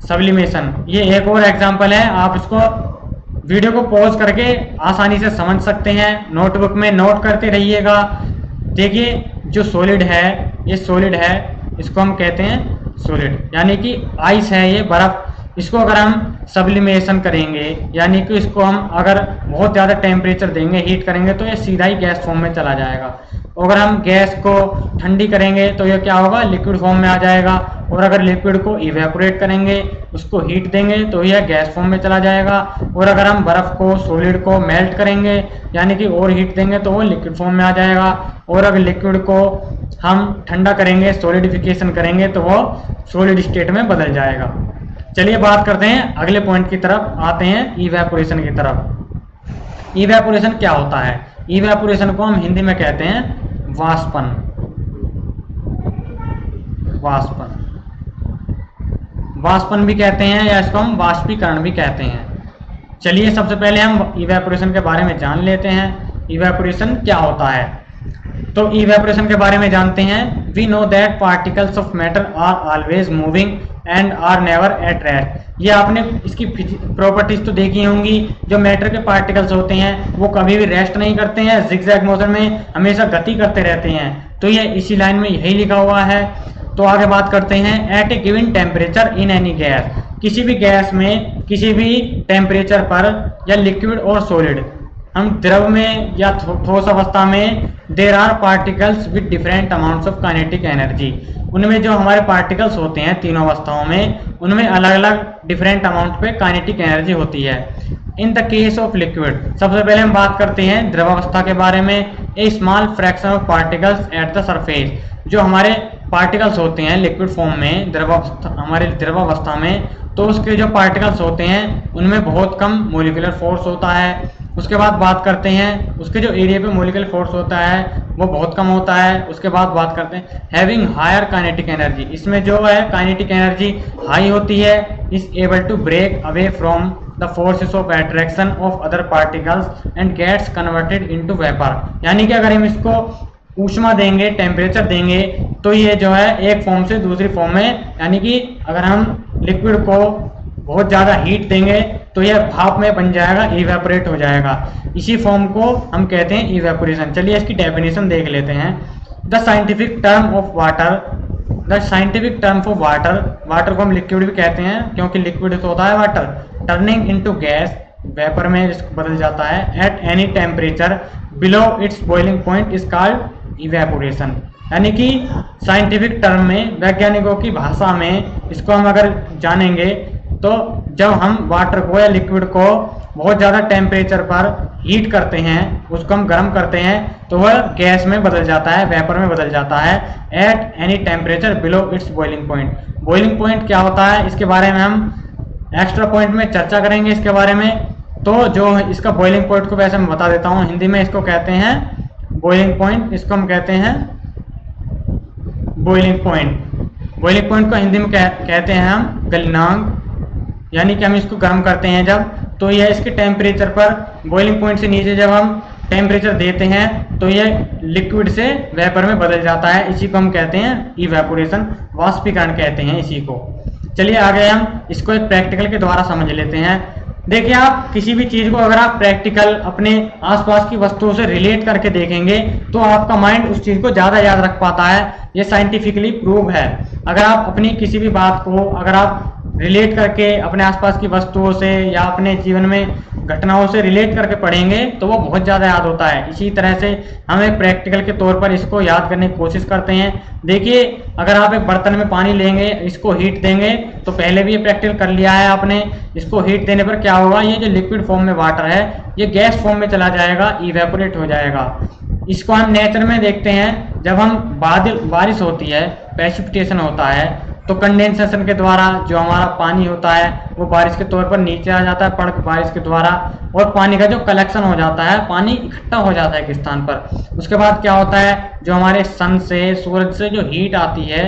सब्लिमेशन। ये एक और एग्जाम्पल है, आप इसको वीडियो को पॉज करके आसानी से समझ सकते हैं, नोटबुक में नोट करते रहिएगा। देखिए जो सॉलिड है, ये सॉलिड है, इसको हम कहते हैं सॉलिड, यानी कि आइस है, ये बर्फ। इसको अगर हम सब्लिमेशन करेंगे, यानी कि इसको हम अगर बहुत ज़्यादा टेम्परेचर देंगे, हीट करेंगे, तो ये सीधा ही गैस फॉर्म में चला जाएगा। अगर हम गैस को ठंडी करेंगे तो ये क्या होगा, लिक्विड फॉर्म में आ जाएगा। और अगर लिक्विड को इवेपोरेट करेंगे, उसको हीट देंगे, तो यह गैस फॉर्म में चला जाएगा। और अगर हम बर्फ को, सॉलिड को मेल्ट करेंगे, यानी कि और हीट देंगे, तो वो लिक्विड फॉर्म में आ जाएगा। और अगर लिक्विड को हम ठंडा करेंगे, सॉलिडिफिकेशन करेंगे, तो वो सॉलिड स्टेट में बदल जाएगा। चलिए बात करते हैं अगले पॉइंट की तरफ, आते हैं इवेपोरेशन की तरफ। इवेपोरेशन क्या होता है? इवेपोरेशन को हम हिंदी में कहते हैं वाष्पन। वाष्पन, वाष्पन भी कहते हैं, या इसको हम वाष्पीकरण भी कहते हैं। चलिए सबसे पहले हम इवेपोरेशन के बारे में जान लेते हैं। इवेपोरेशन क्या होता है? तो इवेपोरेशन के बारे में जानते हैं। We know that particles of matter are always moving and are never at rest. ये आपने इसकी प्रॉपर्टीज तो देखी होंगी। जो मैटर के पार्टिकल्स होते हैं वो कभी भी रेस्ट नहीं करते हैं, जिगजैग मोशन में हमेशा गति करते रहते हैं। तो ये इसी लाइन में यही लिखा हुआ है। तो आगे बात करते हैं। At a given temperature in any gas, किसी भी गैस में किसी भी टेम्परेचर पर, या लिक्विड और सॉलिड, हम द्रव में या ठोस अवस्था में, there are particles with different amounts of kinetic energy. उनमें जो हमारे पार्टिकल्स होते हैं तीनों अवस्थाओं में, उनमें अलग अलग डिफरेंट अमाउंट पे काइनेटिक एनर्जी होती है। In the case of liquid, सबसे पहले हम बात करते हैं द्रवावस्था के बारे में। A small fraction of particles at the surface, जो हमारे पार्टिकल्स होते हैं लिक्विड फॉर्म में, हमारे द्रवावस्था में, तो उसके जो पार्टिकल्स होते हैं उनमें बहुत कम मोलिकुलर फोर्स होता है। उसके बाद बात करते हैं उसके जो एरिया पे मोलिकुलर फोर्स होता है वो बहुत कम होता है। उसके बाद बात करते हैं हैविंग हायर काइनेटिक एनर्जी, इसमें जो है काइनेटिक एनर्जी हाई होती है। Is able to break away from the forces of attraction of other particles and gets converted into vapour, यानी कि अगर हम इसको ऊष्मा देंगे, टेम्परेचर देंगे, तो ये जो है एक फॉर्म से दूसरी फॉर्म में, यानी कि अगर हम लिक्विड को बहुत ज़्यादा हीट देंगे तो यह भाप में बन जाएगा, इवेपोरेट हो जाएगा। इसी फॉर्म को हम कहते हैं इवेपोरेशन। चलिए इसकी डेफिनेशन देख लेते हैं। The scientific term of water, the scientific term for water, water को हम लिक्विड भी कहते हैं क्योंकि लिक्विड तो होता है water, turning into gas, vapour में बदल जाता है, at any temperature below it's boiling point is called evaporation. यानी कि साइंटिफिक टर्म में, वैज्ञानिकों की भाषा में इसको हम अगर जानेंगे तो जब हम वाटर को या लिक्विड को बहुत ज़्यादा टेम्परेचर पर हीट करते हैं, उसको हम गर्म करते हैं, तो वह गैस में बदल जाता है, वेपर में बदल जाता है, at any temperature below it's boiling point. Boiling point क्या होता है, इसके बारे में हम एक्स्ट्रा पॉइंट में चर्चा करेंगे इसके बारे में। तो जो इसका बॉइलिंग पॉइंट को वैसे मैं बता देता हूँ, हिंदी में इसको कहते हैं बॉइलिंग पॉइंट, इसको हम कहते हैं बॉइलिंग पॉइंट। बॉइलिंग पॉइंट को हिंदी में कहते हैं हम गलनांक, यानी कि हम इसको गर्म करते हैं जब, तो यह इसके टेम्परेचर पर, बॉइलिंग पॉइंट से नीचे जब हम टेम्परेचर देते हैं तो यह लिक्विड से वेपर में बदल जाता है। इसी को हम कहते हैं इवेपोरेशन, वाष्पीकरण कहते हैं इसी को। चलिए आगे हम इसको एक प्रैक्टिकल के द्वारा समझ लेते हैं। देखिए, आप किसी भी चीज़ को अगर आप प्रैक्टिकल अपने आसपास की वस्तुओं से रिलेट करके देखेंगे तो आपका माइंड उस चीज़ को ज़्यादा याद रख पाता है। ये साइंटिफिकली प्रूव है। अगर आप अपनी किसी भी बात को अगर आप रिलेट करके अपने आसपास की वस्तुओं से या अपने जीवन में घटनाओं से रिलेट करके पढ़ेंगे तो वो बहुत ज़्यादा याद होता है। इसी तरह से हम एक प्रैक्टिकल के तौर पर इसको याद करने की कोशिश करते हैं। देखिए, अगर आप एक बर्तन में पानी लेंगे, इसको हीट देंगे, तो पहले भी ये प्रैक्टिकल कर लिया है आपने। इसको हीट देने पर क्या होगा, ये जो लिक्विड फॉर्म में वाटर है ये गैस फॉर्म में चला जाएगा, इवेपोरेट हो जाएगा। इसको हम नेचर में देखते हैं, जब हम बारिश होती है, प्रेसिपिटेशन होता है, तो कंडेंसेशन के द्वारा जो हमारा पानी होता है वो बारिश के तौर पर नीचे आ जाता है, पड़ बारिश के द्वारा, और पानी का जो कलेक्शन हो जाता है, पानी इकट्ठा हो जाता है एक स्थान पर। उसके बाद क्या होता है, जो हमारे सन से, सूरज से जो हीट आती है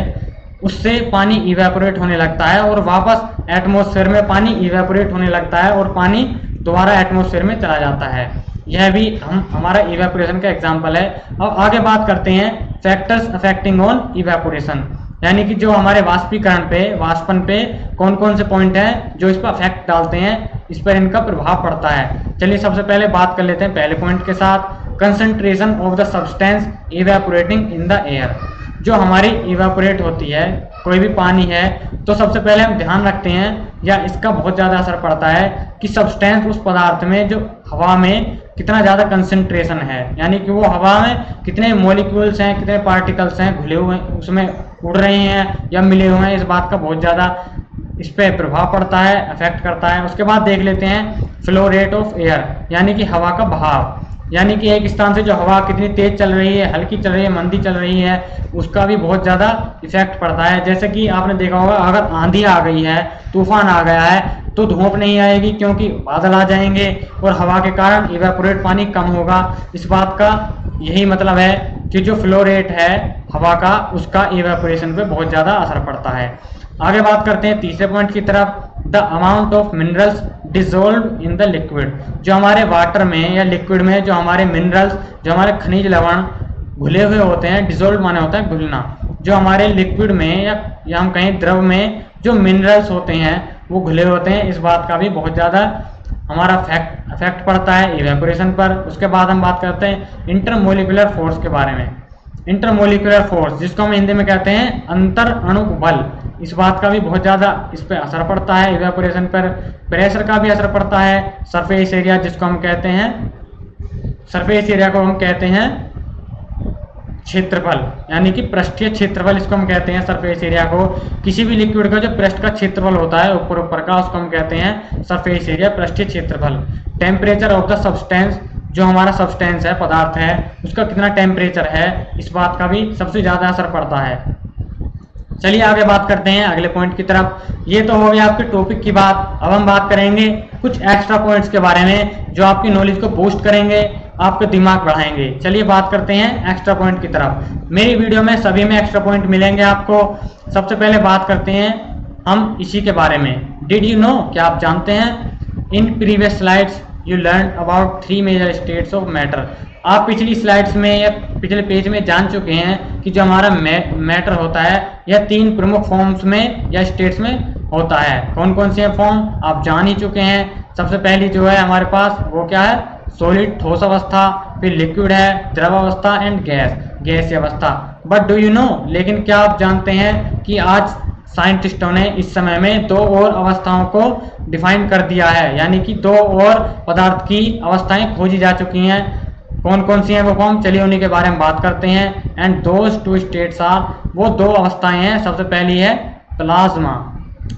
उससे पानी इवेपोरेट होने लगता है और वापस एटमॉस्फेयर में पानी इवेपोरेट होने लगता है और पानी दोबारा एटमॉस्फेयर में चला जाता है। यह भी हमारा इवेपोरेशन का एग्जाम्पल है। अब आगे बात करते हैं फैक्टर्स अफेक्टिंग ऑन इवेपोरेशन, यानी कि जो हमारे वाष्पीकरण पे, वाष्पन पे कौन कौन से पॉइंट हैं जो इस पर अफेक्ट डालते हैं, इस पर इनका प्रभाव पड़ता है। चलिए सबसे पहले बात कर लेते हैं पहले पॉइंट के साथ, concentration of the substance evaporating in the air. जो हमारी इवेपोरेट होती है, कोई भी पानी है, तो सबसे पहले हम ध्यान रखते हैं या इसका बहुत ज़्यादा असर पड़ता है कि सब्सटेंस उस पदार्थ में जो हवा में कितना ज़्यादा कंसंट्रेशन है, यानी कि वो हवा में कितने मॉलिक्यूल्स हैं, कितने पार्टिकल्स हैं घुले हुए उसमें उड़ रहे हैं या मिले हुए हैं, इस बात का बहुत ज़्यादा इस पर प्रभाव पड़ता है, अफेक्ट करता है। उसके बाद देख लेते हैं फ्लो रेट ऑफ एयर, यानी कि हवा का बहाव, यानी कि एक स्थान से जो हवा कितनी तेज चल रही है, हल्की चल रही है, मंदी चल रही है, उसका भी बहुत ज़्यादा इफेक्ट पड़ता है। जैसे कि आपने देखा होगा अगर आंधी आ गई है, तूफान आ गया है, तो धूप नहीं आएगी क्योंकि बादल आ जाएंगे और हवा के कारण इवेपोरेट पानी कम होगा। इस बात का यही मतलब है कि जो फ्लो रेट है हवा का, उसका इवेपोरेशन पे बहुत ज़्यादा असर पड़ता है। आगे बात करते हैं तीसरे पॉइंट की तरफ, the amount of minerals dissolve in the liquid. जो हमारे वाटर में या लिक्विड में जो हमारे मिनरल्स, जो हमारे खनिज लवण घुले हुए होते हैं, डिजोल्व माने होता है घुलना, जो हमारे लिक्विड में या हम कहीं द्रव में जो मिनरल्स होते हैं वो घुले होते हैं, इस बात का भी बहुत ज़्यादा हमारा अफेक्ट पड़ता है इवेपोरेशन पर। उसके बाद हम बात करते हैं इंटरमोलिकुलर फोर्स के बारे में। इंटरमोलिकुलर फोर्स, जिसको हम हिंदी में कहते हैं अंतर अणु बल, इस बात का भी बहुत ज़्यादा इस पर असर पड़ता है इवेपोरेशन पर। प्रेशर का भी असर पड़ता है। सरफेस एरिया, जिसको हम कहते हैं, सरफेस एरिया को हम कहते हैं क्षेत्रफल, यानी कि पृष्ठीय क्षेत्रफल, इसको हम कहते हैं सरफेस एरिया को। किसी भी लिक्विड का जो पृष्ठ का क्षेत्रफल होता है ऊपर का, उसको हम कहते हैं सरफेस एरिया, पृष्ठीय क्षेत्रफल। टेम्परेचर ऑफ द सब्सटेंस, जो हमारा सब्सटेंस है, पदार्थ है, उसका कितना टेम्परेचर है, इस बात का भी सबसे ज़्यादा असर पड़ता है। चलिए आगे बात करते हैं अगले पॉइंट की तरफ। ये तो हो गया आपके टॉपिक की बात। अब हम बात करेंगे कुछ एक्स्ट्रा पॉइंट्स के बारे में जो आपकी नॉलेज को बूस्ट करेंगे, आपके दिमाग बढ़ाएंगे। चलिए बात करते हैं एक्स्ट्रा पॉइंट की तरफ। मेरी वीडियो में सभी में एक्स्ट्रा पॉइंट मिलेंगे आपको। सबसे पहले बात करते हैं हम इसी के बारे में। डिड यू नो, क्या आप जानते हैं, in previous slides you learn about 3 major states of matter. आप पिछली स्लाइड्स में या पिछले पेज में जान चुके हैं कि जो हमारा मैटर होता है यह 3 प्रमुख फॉर्म्स में या स्टेट्स में होता है। कौन कौन से फॉर्म आप जान ही चुके हैं। सबसे पहली जो है हमारे पास वो क्या है, सॉलिड ठोस अवस्था, फिर लिक्विड है द्रव अवस्था, एंड गैसीय अवस्था। बट डू यू नो, लेकिन क्या आप जानते हैं कि आज साइंटिस्टों ने इस समय में 2 और अवस्थाओं को डिफाइन कर दिया है, यानी कि 2 और पदार्थ की अवस्थाएं खोजी जा चुकी हैं। कौन कौन सी हैं वो फॉर्म, चलिए उन्हीं के बारे में बात करते हैं। एंड दोज 2 स्टेट्स आर, वो 2 अवस्थाएं हैं। सबसे पहली है प्लाज्मा।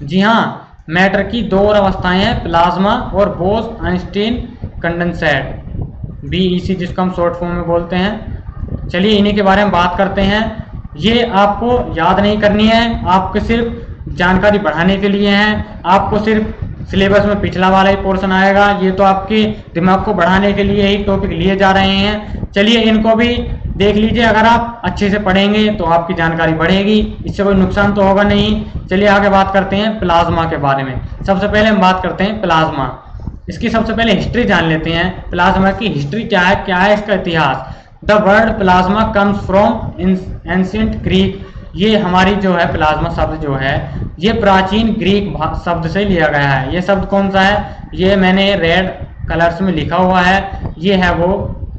जी हाँ, मैटर की 2 और अवस्थाएं हैं, प्लाज्मा और बोस-आइंस्टीन कंडेंसेट, BEC, जिसको हम शॉर्ट फॉर्म में बोलते हैं। चलिए इन्हीं के बारे में बात करते हैं। ये आपको याद नहीं करनी है, आपको सिर्फ जानकारी बढ़ाने के लिए है। आपको सिर्फ सिलेबस में पिछला वाला ही पोर्शन आएगा, ये तो आपके दिमाग को बढ़ाने के लिए ही टॉपिक लिए जा रहे हैं। चलिए इनको भी देख लीजिए, अगर आप अच्छे से पढ़ेंगे तो आपकी जानकारी बढ़ेगी, इससे कोई नुकसान तो होगा नहीं। चलिए आगे बात करते हैं प्लाज्मा के बारे में। सबसे पहले हम बात करते हैं प्लाज्मा। इसकी सबसे पहले हिस्ट्री जान लेते हैं। प्लाज्मा की हिस्ट्री क्या है इसका इतिहास। The word plasma comes from ancient Greek. ये हमारी जो है प्लाज्मा शब्द जो है ये प्राचीन ग्रीक शब्द से लिया गया है। ये शब्द कौन सा है, ये मैंने रेड कलर्स में लिखा हुआ है, ये है वो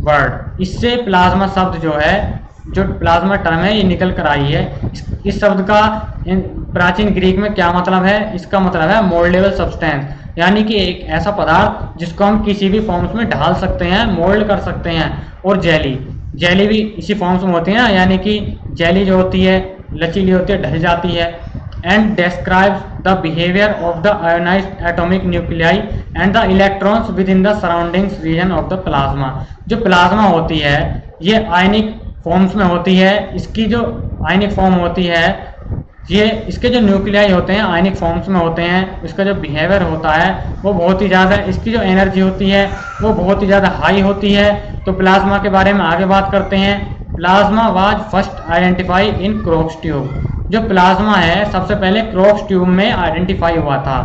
वर्ड। इससे प्लाज्मा शब्द जो है, जो प्लाज्मा टर्म है, ये निकल कर आई है। इस शब्द का प्राचीन ग्रीक में क्या मतलब है, इसका मतलब है मोल्डेबल सब्सटेंस, यानी कि एक ऐसा पदार्थ जिसको हम किसी भी फॉर्म्स में ढाल सकते हैं, मोल्ड कर सकते हैं। और जेली भी इसी फॉर्म्स में होती है ना, यानी कि जेली जो होती है लचीली होती है, ढल जाती है। And describes the behaviour of the ionised atomic nuclei and the electrons within the surroundings region of the plasma. जो प्लाज्मा होती है ये आयनिक फॉर्म्स में होती है। इसकी जो आयनिक फॉर्म होती है, ये इसके जो न्यूक्लियाई होते हैं आयनिक फॉर्म्स में होते हैं। इसका जो बिहेवियर होता है वो बहुत ही ज़्यादा, इसकी जो एनर्जी होती है वो बहुत ही ज़्यादा हाई होती है। तो प्लाज्मा के बारे में आगे बात करते हैं। Plasma was first identify in Crookes tube. जो प्लाज्मा है सबसे पहले क्रोक्स ट्यूब में आइडेंटिफाई हुआ था।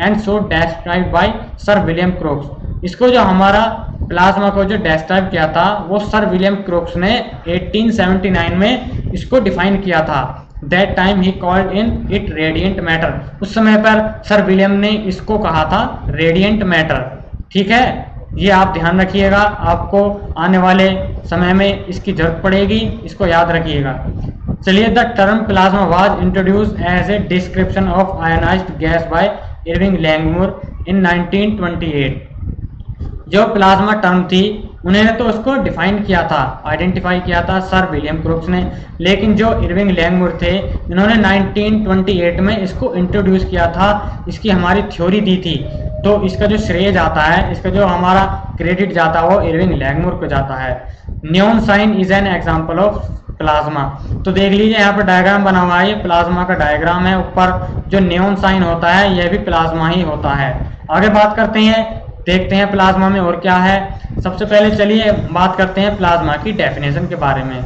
And so described by Sir William Crookes. इसको जो हमारा प्लाज्मा को जो डिस्क्राइब किया था वो सर विलियम क्रोक्स ने 1879 में इसको डिफाइन किया था। That time he called in it radiant matter. उस समय पर सर विलियम ने इसको कहा था रेडिएंट मैटर। ठीक है, ये आप ध्यान रखिएगा, आपको आने वाले समय में इसकी जरूरत पड़ेगी, इसको याद रखिएगा। चलिए, the term plasma was introduce as a description of ionised gas by Irving Langmuir in 1928। जो प्लाज्मा टर्म थी उन्होंने तो उसको डिफाइन किया था, आइडेंटिफाई किया था सर विलियम क्रूक्स ने, लेकिन जो इरविंग लैंगमुर थे इन्होंने 1928 में इसको इंट्रोड्यूस किया था, इसकी हमारी थ्योरी दी थी। तो इसका जो श्रेय जाता है, इसका जो हमारा क्रेडिट जाता है वो इरविंग लैंगमुर को जाता है। Neon sign is an example of plasma. तो देख लीजिए यहाँ पर डायग्राम बना हुआ है, ये प्लाज्मा का डायग्राम है। ऊपर जो नियॉन साइन होता है यह भी प्लाज्मा ही होता है। आगे बात करते हैं, देखते हैं प्लाज्मा में और क्या है। सबसे पहले चलिए बात करते हैं प्लाज्मा की डेफिनेशन के बारे में।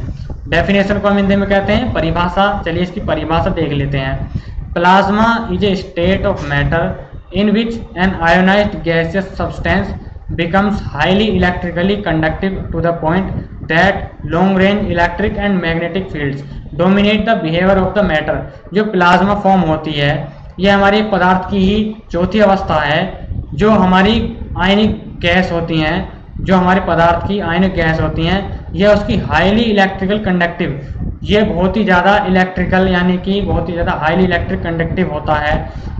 डेफिनेशन को हम हिंदी में कहते हैं परिभाषा। चलिए इसकी परिभाषा देख लेते हैं। Plasma is a state of matter in which an ionized gaseous substance becomes highly electrically conductive to the point that long range electric and magnetic fields dominate the behavior of the matter। जो plasma form होती है यह हमारी पदार्थ की ही चौथी अवस्था है। जो हमारी आयनिक गैस होती हैं, जो हमारे पदार्थ की आयनिक गैस होती हैं, यह उसकी हाईली इलेक्ट्रिकल कंडक्टिव, ये बहुत ही ज़्यादा इलेक्ट्रिकल यानी कि बहुत ही ज़्यादा हाईली इलेक्ट्रिक कंडक्टिव होता है।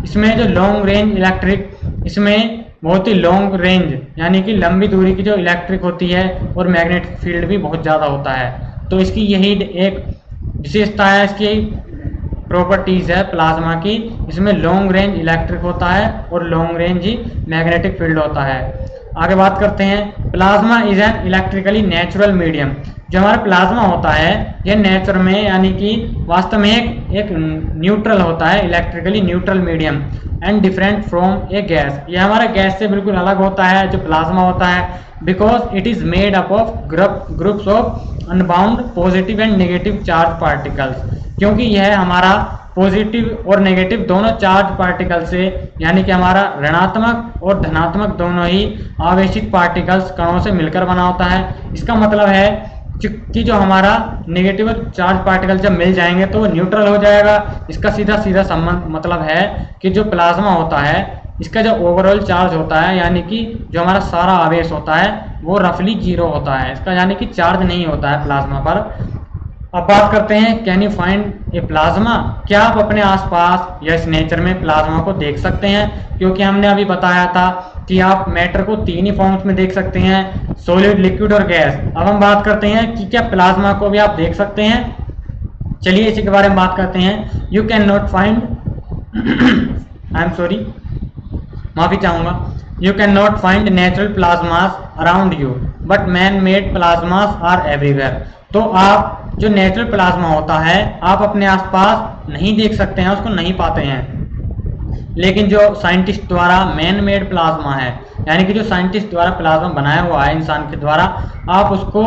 इसमें जो लॉन्ग रेंज इलेक्ट्रिक, इसमें बहुत ही लॉन्ग रेंज यानी कि लंबी दूरी की जो इलेक्ट्रिक होती है और मैग्नेटिक फील्ड भी बहुत ज़्यादा होता है। तो इसकी यही एक विशेषता है, इसकी प्रॉपर्टीज़ है प्लाज्मा की। इसमें लॉन्ग रेंज इलेक्ट्रिक होता है और लॉन्ग रेंज ही मैग्नेटिक फील्ड होता है। आगे बात करते हैं, plasma is an electrically natural medium. जो हमारा प्लाज्मा होता है यह नेचर में यानी कि वास्तव में एक न्यूट्रल होता है, electrically neutral medium and different from A gas. यह हमारा गैस से बिल्कुल अलग होता है जो प्लाज्मा होता है, because it is made up of groups of unbound positive and negative charge particles. क्योंकि यह हमारा पॉजिटिव और नेगेटिव दोनों चार्ज पार्टिकल से यानी कि हमारा ऋणात्मक और धनात्मक दोनों ही आवेशित पार्टिकल्स कणों से मिलकर बना होता है। इसका मतलब है कि जो हमारा नेगेटिव चार्ज पार्टिकल जब मिल जाएंगे तो वो न्यूट्रल हो जाएगा। इसका सीधा सीधा संबंध मतलब है कि जो प्लाज्मा होता है इसका जो ओवरऑल चार्ज होता है यानी कि जो हमारा सारा आवेश होता है वो रफली 0 होता है। इसका यानी कि चार्ज नहीं होता है प्लाज्मा पर। अब बात करते हैं, can you find A plasma. क्या आप अपने आसपास या इस नेचर में प्लाज्मा को देख सकते हैं? क्योंकि हमने अभी बताया था कि आप मैटर को 3 ही फॉर्म्स में देख सकते हैं, सॉलिड, लिक्विड और गैस। अब हम बात करते हैं कि क्या प्लाज्मा को भी आप देख सकते हैं। चलिए इसी के बारे में बात करते हैं। You can not find I am sorry, माफी चाहूंगा। You can not find natural plasmas around you but man made plasmas are everywhere. तो आप जो नेचुरल प्लाज्मा होता है आप अपने आसपास नहीं देख सकते हैं, उसको नहीं पाते हैं। लेकिन जो साइंटिस्ट द्वारा मैन मेड प्लाज्मा है यानी कि जो साइंटिस्ट द्वारा प्लाज्मा बनाया हुआ है इंसान के द्वारा, आप उसको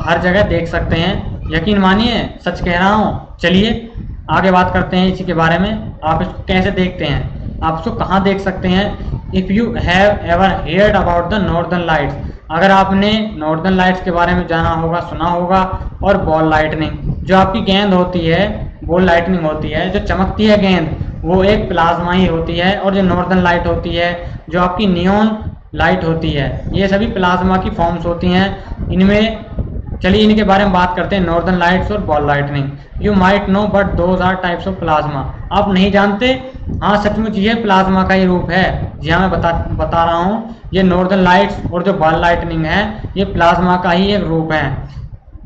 हर जगह देख सकते हैं। यकीन मानिए, सच कह रहा हूँ। चलिए आगे बात करते हैं इसी के बारे में। आप इसको कैसे देखते हैं, आप उसको कहाँ देख सकते हैं। If you have ever heard about the northern lights, अगर आपने नॉर्दर्न लाइट्स के बारे में जाना होगा, सुना होगा, और बॉल लाइटनिंग, जो आपकी गेंद होती है, बॉल लाइटनिंग होती है, जो चमकती है गेंद, वो एक प्लाज्मा ही होती है। और जो नॉर्दर्न लाइट होती है, जो आपकी नियॉन लाइट होती है, ये सभी प्लाज्मा की फॉर्म्स होती हैं। इनमें चलिए इनके बारे में बात करते हैं, नॉर्दर्न लाइट्स और ball lightning. You might know but those are types of plasma. आप नहीं जानते, हाँ सचमुच ये प्लाज्मा का ही रूप है। जी हाँ, मैं बता रहा हूँ, ये नॉर्दर्न लाइट्स और जो बॉल लाइटनिंग है ये प्लाज्मा का ही एक रूप है।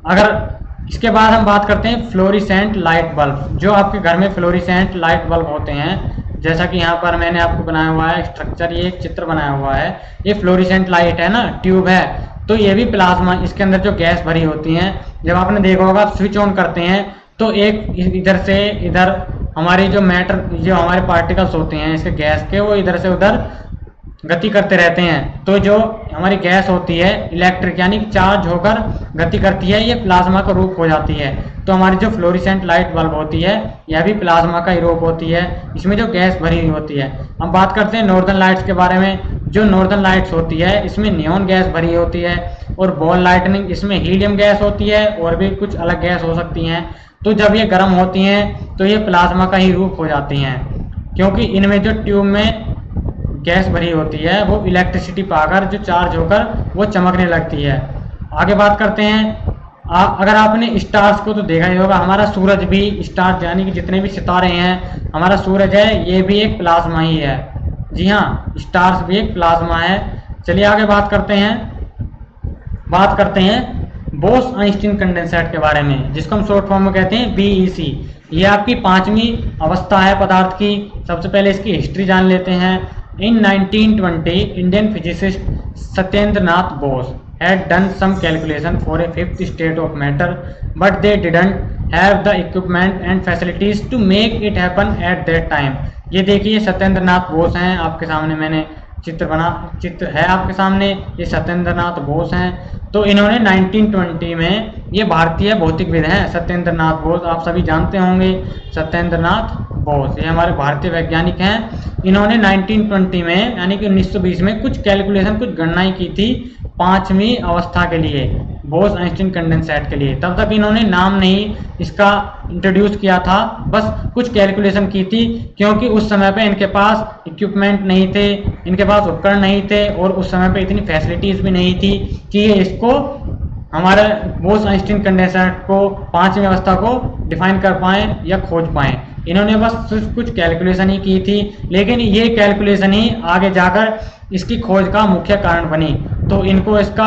अगर इसके बाद हम बात करते हैं फ्लोरिसेंट लाइट बल्ब। जो आपके घर में फ्लोरिसेंट लाइट बल्ब होते हैं, जैसा कि यहाँ पर मैंने आपको बनाया हुआ है स्ट्रक्चर, ये एक चित्र बनाया हुआ है, ये फ्लोरिसेंट लाइट है ना, ट्यूब है। तो ये भी प्लाज्मा, इसके अंदर जो गैस भरी होती है, जब आपने देखा होगा आप स्विच ऑन करते हैं तो एक इधर से इधर हमारी जो मैटर, जो हमारे पार्टिकल्स होते हैं इसके गैस के, वो इधर से उधर गति करते रहते हैं। तो जो हमारी गैस होती है इलेक्ट्रिक यानी कि चार्ज होकर गति करती है, ये प्लाज्मा का रूप हो जाती है। तो हमारी जो फ्लोरिसेंट लाइट बल्ब होती है यह भी प्लाज्मा का ही रूप होती है, इसमें जो गैस भरी हुई होती है। हम बात करते हैं नॉर्दर्न लाइट्स के बारे में। जो नॉर्दर्न लाइट्स होती है इसमें नियॉन गैस भरी होती है, और बॉल लाइटनिंग इसमें हीलियम गैस होती है और भी कुछ अलग गैस हो सकती हैं। तो जब ये गर्म होती हैं तो ये प्लाज्मा का ही रूप हो जाती हैं, क्योंकि इनमें जो ट्यूब में गैस भरी होती है वो इलेक्ट्रिसिटी पाकर जो चार्ज होकर वो चमकने लगती है। आगे बात करते हैं, अगर आपने स्टार्स को तो देखा ही होगा, हमारा सूरज भी, स्टार्स यानी कि जितने भी सितारे हैं, हमारा सूरज है, ये भी एक प्लाज्मा ही है। जी हाँ, स्टार्स भी एक प्लाज्मा है। चलिए आगे बात करते हैं बोस आइंस्टीन कंडेंसेट के बारे में, जिसको हम शॉर्ट फॉर्म में कहते हैं बीईसी। ये आपकी 5वीं अवस्था है पदार्थ की। सबसे पहले इसकी हिस्ट्री जान लेते हैं। इन 1920 Indian physicist Satyendra Nath Bose had done some calculation for a fifth state of matter, but they didn't have the equipment and facilities to make it happen at that time। ये देखिए सत्येंद्र नाथ बोस हैं, आपके सामने मैंने चित्र है आपके सामने, ये सत्येंद्र नाथ बोस हैं। तो इन्होंने 1920 में, ये भारतीय भौतिकविद हैं सत्येंद्र नाथ बोस, आप सभी जानते होंगे सत्येंद्र नाथ बोस, ये हमारे भारतीय वैज्ञानिक हैं। इन्होंने 1920 में यानी कि 1920 में कुछ कैलकुलेशन, कुछ गणनाएं की थी 5वीं अवस्था के लिए, बोस आइंस्टीन कंडेंसेट के लिए। तब तक इन्होंने नाम नहीं इसका इंट्रोड्यूस किया था, बस कुछ कैलकुलेशन की थी, क्योंकि उस समय पे इनके पास इक्विपमेंट नहीं थे, इनके पास उपकरण नहीं थे, और उस समय पे इतनी फैसिलिटीज भी नहीं थी कि ये इसको हमारे बोस आइंस्टीन कंडेंसेट को 5वीं अवस्था को डिफाइन कर पाएँ या खोज पाएँ। इन्होंने बस सिर्फ कुछ कैलकुलेशन ही की थी, लेकिन ये कैलकुलेशन ही आगे जाकर इसकी खोज का मुख्य कारण बनी, तो इनको इसका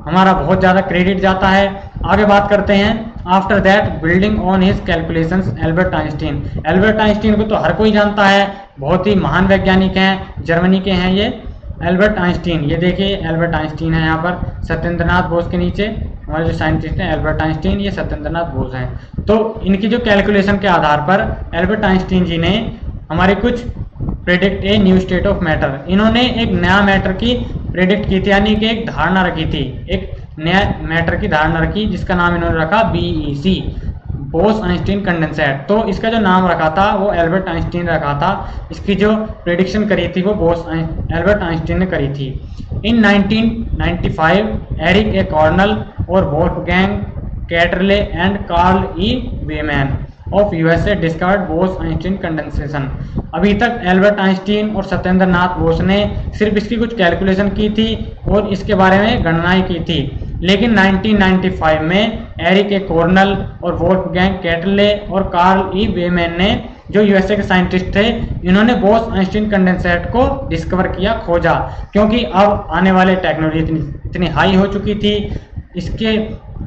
हमारा बहुत ज़्यादा क्रेडिट जाता है। आगे बात करते हैं। After that building on his calculations Albert Einstein. Albert Einstein को तो हर कोई जानता है, बहुत ही महान वैज्ञानिक हैं, जर्मनी के हैं ये एल्बर्ट आइंस्टीन। ये देखिए एल्बर्ट आइंस्टीन है यहाँ पर सत्येंद्र नाथ बोस के नीचे, हमारे जो साइंटिस्ट हैं एल्बर्ट आइंस्टीन, ये सत्येंद्र नाथ बोस हैं। तो इनकी जो कैलकुलेशन के आधार पर एल्बर्ट आइंस्टीन जी ने हमारे कुछ predict a new state of matter, इन्होंने एक नया मैटर की प्रेडिक्ट की थी, यानी कि एक धारणा रखी थी, एक नया मैटर की धारणा रखी, जिसका नाम इन्होंने रखा बीईसी, बोस आइंस्टीन कंडेंसेट। तो इसका जो नाम रखा था वो एल्बर्ट आइंस्टीन रखा था, इसकी जो प्रेडिक्शन करी थी वो एल्बर्ट आइंस्टीन ने करी थी। इन 1995 एरिक ए कॉर्नल और Wolfgang Ketterle and Carl E Wieman of USA discovered Bose Einstein condensation. अभी तक एल्बर्ट आइंस्टीन और सत्येंद्र नाथ बोस ने सिर्फ इसकी कुछ कैलकुलेशन की थी और इसके बारे में गणनाएं की थी, लेकिन 1995 में एरिक ए कॉर्नल और वोल्फगैंग कैटरले और कार्ल ई वेमैन ने, जो यूएसए के साइंटिस्ट थे, इन्होंने बोस आइंस्टीन कंडेंसेट को डिस्कवर किया, खोजा, क्योंकि अब आने वाले टेक्नोलॉजी इतनी हाई हो चुकी थी।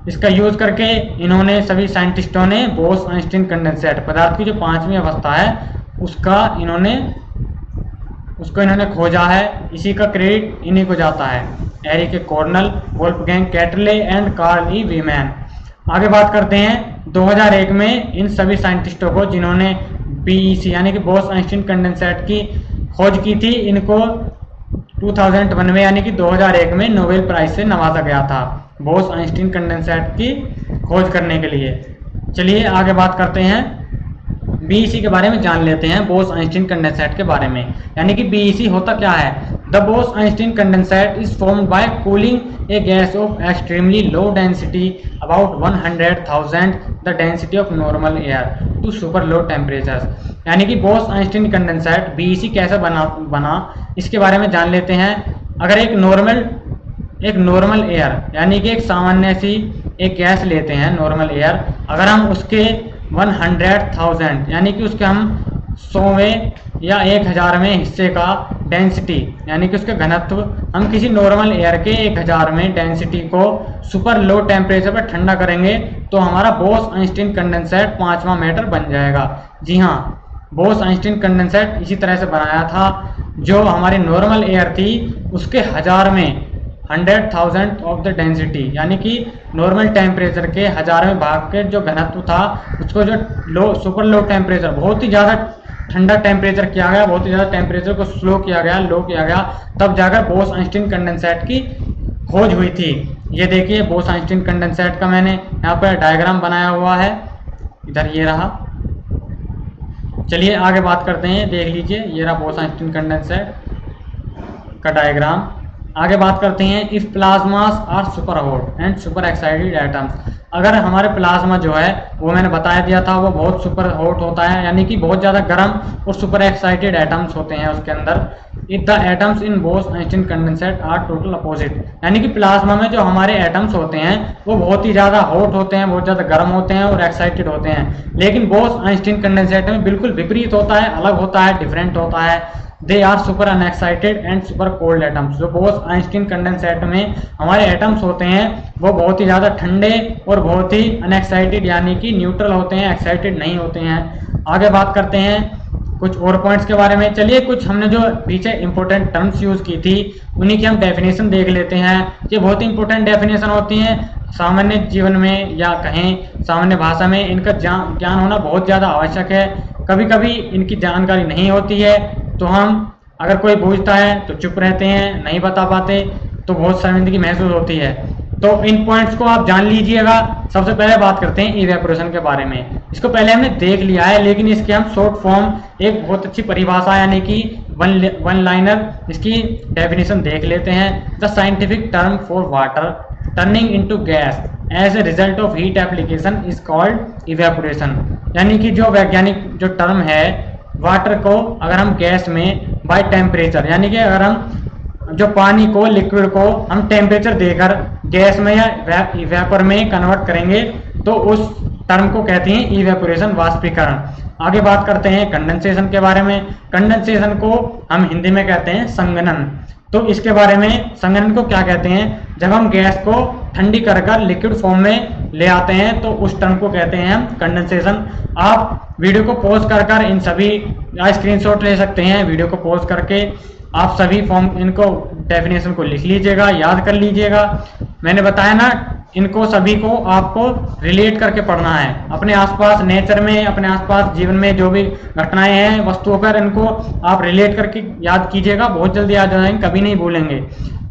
इसका यूज करके इन्होंने, सभी साइंटिस्टों ने बोस आइंस्टीन कंडेंसेट पदार्थ की जो 5वीं अवस्था है उसको इन्होंने खोजा है। इसी का क्रेडिट इन्हीं को जाता है, Eric A Cornell, Wolfgang Ketterle and Carl E Wieman. आगे बात करते हैं 2001 में इन सभी साइंटिस्टों को, जिन्होंने बीईसी यानी कि बोस आइंस्टीन कंडेंसेट की खोज की थी, इनको 2001 में यानी कि 2001 में नोबेल प्राइज से नवाजा गया था बोस आइंस्टीन कंडेंसेट की खोज करने के लिए। चलिए आगे बात करते हैं, बीईसी के बारे में जान लेते हैं, बोस आइंस्टीन कंडेंसेट के बारे में। यानी कि बीईसी होता क्या है? The Bose Einstein condensate is formed by cooling a gas of extremely low density about 100,000 the density of normal air to super low temperature. यानी कि बोस आइंस्टीन कंडेंसेट बीईसी कैसे बना इसके बारे में जान लेते हैं। अगर एक नॉर्मल एयर यानी कि एक सामान्य सी एक गैस लेते हैं, नॉर्मल एयर, अगर हम उसके 100,000 यानी कि उसके हम 100वें या 1000वें हिस्से का डेंसिटी यानी कि उसके घनत्व हम किसी नॉर्मल एयर के 1000वें डेंसिटी को सुपर लो टेम्परेचर पर ठंडा करेंगे, तो हमारा बोस आइंस्टीन कंडेंसेट 5वां मैटर बन जाएगा। जी हाँ, बोस आइंस्टीन कंडेंसेट इसी तरह से बनाया था। जो हमारी नॉर्मल एयर थी उसके 100,000 ऑफ द डेंसिटी यानी कि नॉर्मल टेम्परेचर के 1000वें भाग के जो घनत्व था उसको जो सुपर लो टेम्परेचर, बहुत ही ज़्यादा ठंडा टेम्परेचर किया गया, बहुत ही ज़्यादा टेम्परेचर को लो किया गया, तब जाकर बोस आइंस्टीन कंडेंसेट की खोज हुई थी। ये देखिए बोस आइंस्टीन कंडेंसेट का मैंने यहाँ पर डायग्राम बनाया हुआ है, इधर ये रहा। चलिए आगे बात करते हैं, देख लीजिए ये रहा बोस आइंस्टीन कंडेंसेट का डायग्राम। आगे बात करते हैं, if plasmas are super hot and super excited atoms. अगर हमारे प्लाज्मा जो है वो मैंने बताया दिया था वो बहुत सुपर हॉट होता है, यानी कि बहुत ज़्यादा गर्म और सुपर एक्साइटेड एटम्स होते हैं उसके अंदर। If the atoms in Bose Einstein condensate are total opposite, यानी कि प्लाज्मा में जो हमारे एटम्स होते हैं वो बहुत ही ज़्यादा हॉट होते हैं, बहुत ज़्यादा गर्म होते हैं और एक्साइटेड होते हैं। लेकिन बोस आइंस्टीन कंडेंसेट में बिल्कुल विपरीत होता है, अलग होता है, डिफरेंट होता है। They are super unexcited and super cold atoms. जो बोस-आइंस्टीन कंडेंसेट में हमारे एटम्स होते हैं वो बहुत ही ज़्यादा ठंडे और बहुत ही अनएक्साइटेड यानी कि न्यूट्रल होते हैं, एक्साइटेड नहीं होते हैं। आगे बात करते हैं कुछ और पॉइंट्स के बारे में। चलिए कुछ हमने जो पीछे इंपॉर्टेंट टर्म्स यूज की थी उन्हीं की हम डेफिनेशन देख लेते हैं। ये बहुत ही इंपॉर्टेंट डेफिनेशन होती हैं सामान्य जीवन में या कहें सामान्य भाषा में इनका ज्ञान होना बहुत ज़्यादा आवश्यक है। कभी कभी इनकी जानकारी नहीं होती है तो हम अगर कोई पूछता है तो चुप रहते हैं, नहीं बता पाते, तो बहुत शर्मिंदगी महसूस होती है। तो इन पॉइंट्स को आप जान लीजिएगा। सबसे पहले बात करते हैं इवेपोरेशन के बारे में। इसको पहले हमने देख लिया है लेकिन इसके हम शॉर्ट फॉर्म एक बहुत अच्छी परिभाषा यानी कि वन लाइनर इसकी डेफिनेशन देख लेते हैं। The scientific term for water turning into gas as a result of heat application is called evaporation. यानी कि जो वैज्ञानिक जो टर्म है वाटर को अगर हम गैस में बाय टेम्परेचर यानी कि अगर हम जो पानी को लिक्विड को हम टेम्परेचर देकर गैस में या वेपर में कन्वर्ट करेंगे तो उस टर्म को कहते हैं इवेपोरेशन, वाष्पीकरण। आगे बात करते हैं कंडेंसेशन के बारे में। कंडेंसेशन को हम हिंदी में कहते हैं संघनन। तो इसके बारे में संघनन को क्या कहते हैं, जब हम गैस को ठंडी कर कर लिक्विड फॉर्म में ले आते हैं तो उस टर्म को कहते हैं हम कंडेंसेशन। आप वीडियो को पॉज कर कर इन सभी स्क्रीनशॉट ले सकते हैं। वीडियो को पॉज करके आप सभी फॉर्म इनको डेफिनेशन को लिख लीजिएगा, याद कर लीजिएगा। मैंने बताया ना इनको सभी को आपको रिलेट करके पढ़ना है अपने आसपास नेचर में, अपने आसपास जीवन में जो भी घटनाएं हैं वस्तुओं पर इनको आप रिलेट करके याद कीजिएगा, बहुत जल्दी याद आ जाएंगे, कभी नहीं भूलेंगे।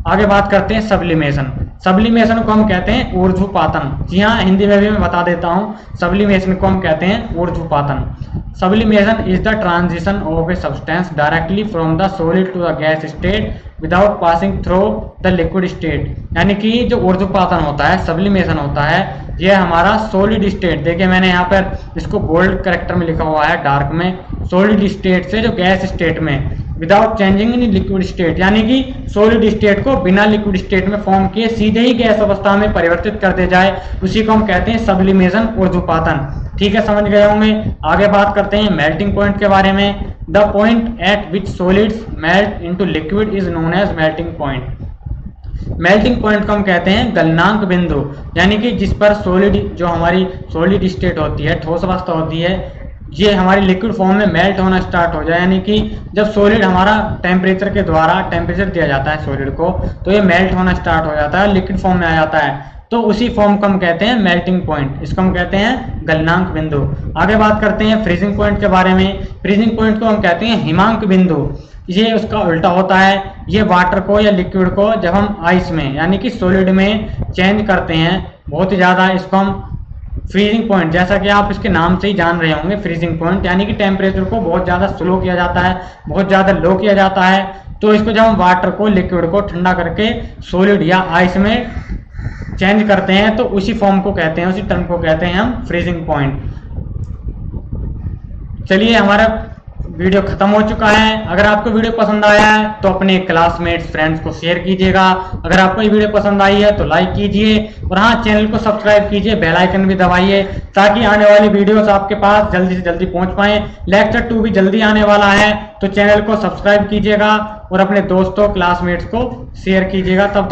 आगे बात करते हैं सब्लिमेशन। सब्लिमेशन को हम कहते हैं ऊर्ध्वपातन। जी हाँ, हिंदी में भी मैं बता देता हूँ, सब्लिमेशन को हम कहते हैं ऊर्ध्वपातन। Sublimation is the transition of a substance directly from the solid to the gas state without passing through the liquid state। यानी कि जो ऊर्ध्वपातन होता है, सब्लिमेशन होता है, ये हमारा सॉलिड स्टेट, देखिए मैंने यहाँ पर इसको बोल्ड कैरेक्टर में लिखा हुआ है डार्क में, सॉलिड स्टेट से जो गैस स्टेट में without changing in liquid state, यानी कि सॉलिड स्टेट को बिना लिक्विड स्टेट में फॉर्म किए सीधे ही गैस अवस्था में परिवर्तित कर दे जाए, उसी को हम कहते हैं सब्लिमेशन, ऊर्ध्वपातन। ठीक है, समझ गए होंगे। आगे बात करते हैं मेल्टिंग पॉइंट के बारे में। The point at which solids melt into liquid is known as melting point. Melting point को हम कहते हैं गलनांक बिंदु, यानी कि जिस पर सॉलिड जो हमारी सॉलिड स्टेट होती है, ठोस अवस्था होती है, ये हमारी लिक्विड फॉर्म में मेल्ट होना स्टार्ट हो जाए, यानी कि जब सॉलिड हमारा टेम्परेचर के द्वारा टेम्परेचर दिया जाता है सॉलिड को तो ये मेल्ट होना स्टार्ट हो जाता है, लिक्विड फॉर्म में आ जाता है, तो उसी फॉर्म को हम कहते हैं मेल्टिंग पॉइंट। इसको हम कहते हैं गलनांक बिंदु। आगे बात करते हैं फ्रीजिंग पॉइंट के बारे में। फ्रीजिंग पॉइंट को हम कहते हैं हिमांक बिंदु। ये उसका उल्टा होता है, ये वाटर को या लिक्विड को जब हम आइस में यानी कि सॉलिड में चेंज करते हैं बहुत ही ज़्यादा, इसको हम फ्रीजिंग पॉइंट, जैसा कि आप इसके नाम से ही जान रहे होंगे, फ्रीजिंग पॉइंट यानी कि टेम्परेचर को बहुत ज़्यादा स्लो किया जाता है, बहुत ज़्यादा लो किया जाता है। तो इसको जब हम वाटर को लिक्विड को ठंडा करके सॉलिड या आइस में चेंज करते हैं तो उसी फॉर्म को कहते हैं, उसी टर्म को कहते हैं हम फ्रीजिंग पॉइंट। चलिए, हमारा वीडियो खत्म हो चुका है। अगर आपको वीडियो पसंद आया है तो अपने क्लासमेट्स फ्रेंड्स को शेयर कीजिएगा। अगर आपको ये वीडियो पसंद आई है तो लाइक कीजिए और हाँ, चैनल को सब्सक्राइब कीजिए, बेल आइकन भी दबाइए ताकि आने वाली वीडियोस आपके पास जल्दी से जल्दी पहुंच पाए। लेक्चर 2 भी जल्दी आने वाला है तो चैनल को सब्सक्राइब कीजिएगा और अपने दोस्तों क्लासमेट्स को शेयर कीजिएगा। तब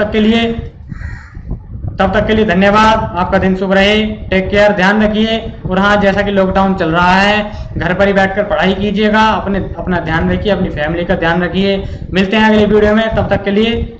तक के लिए धन्यवाद। आपका दिन शुभ रहे, टेक केयर, ध्यान रखिए। और हाँ, जैसा कि लॉकडाउन चल रहा है, घर पर ही बैठकर पढ़ाई कीजिएगा, अपना ध्यान रखिए, अपनी फैमिली का ध्यान रखिए। मिलते हैं अगली वीडियो में, तब तक के लिए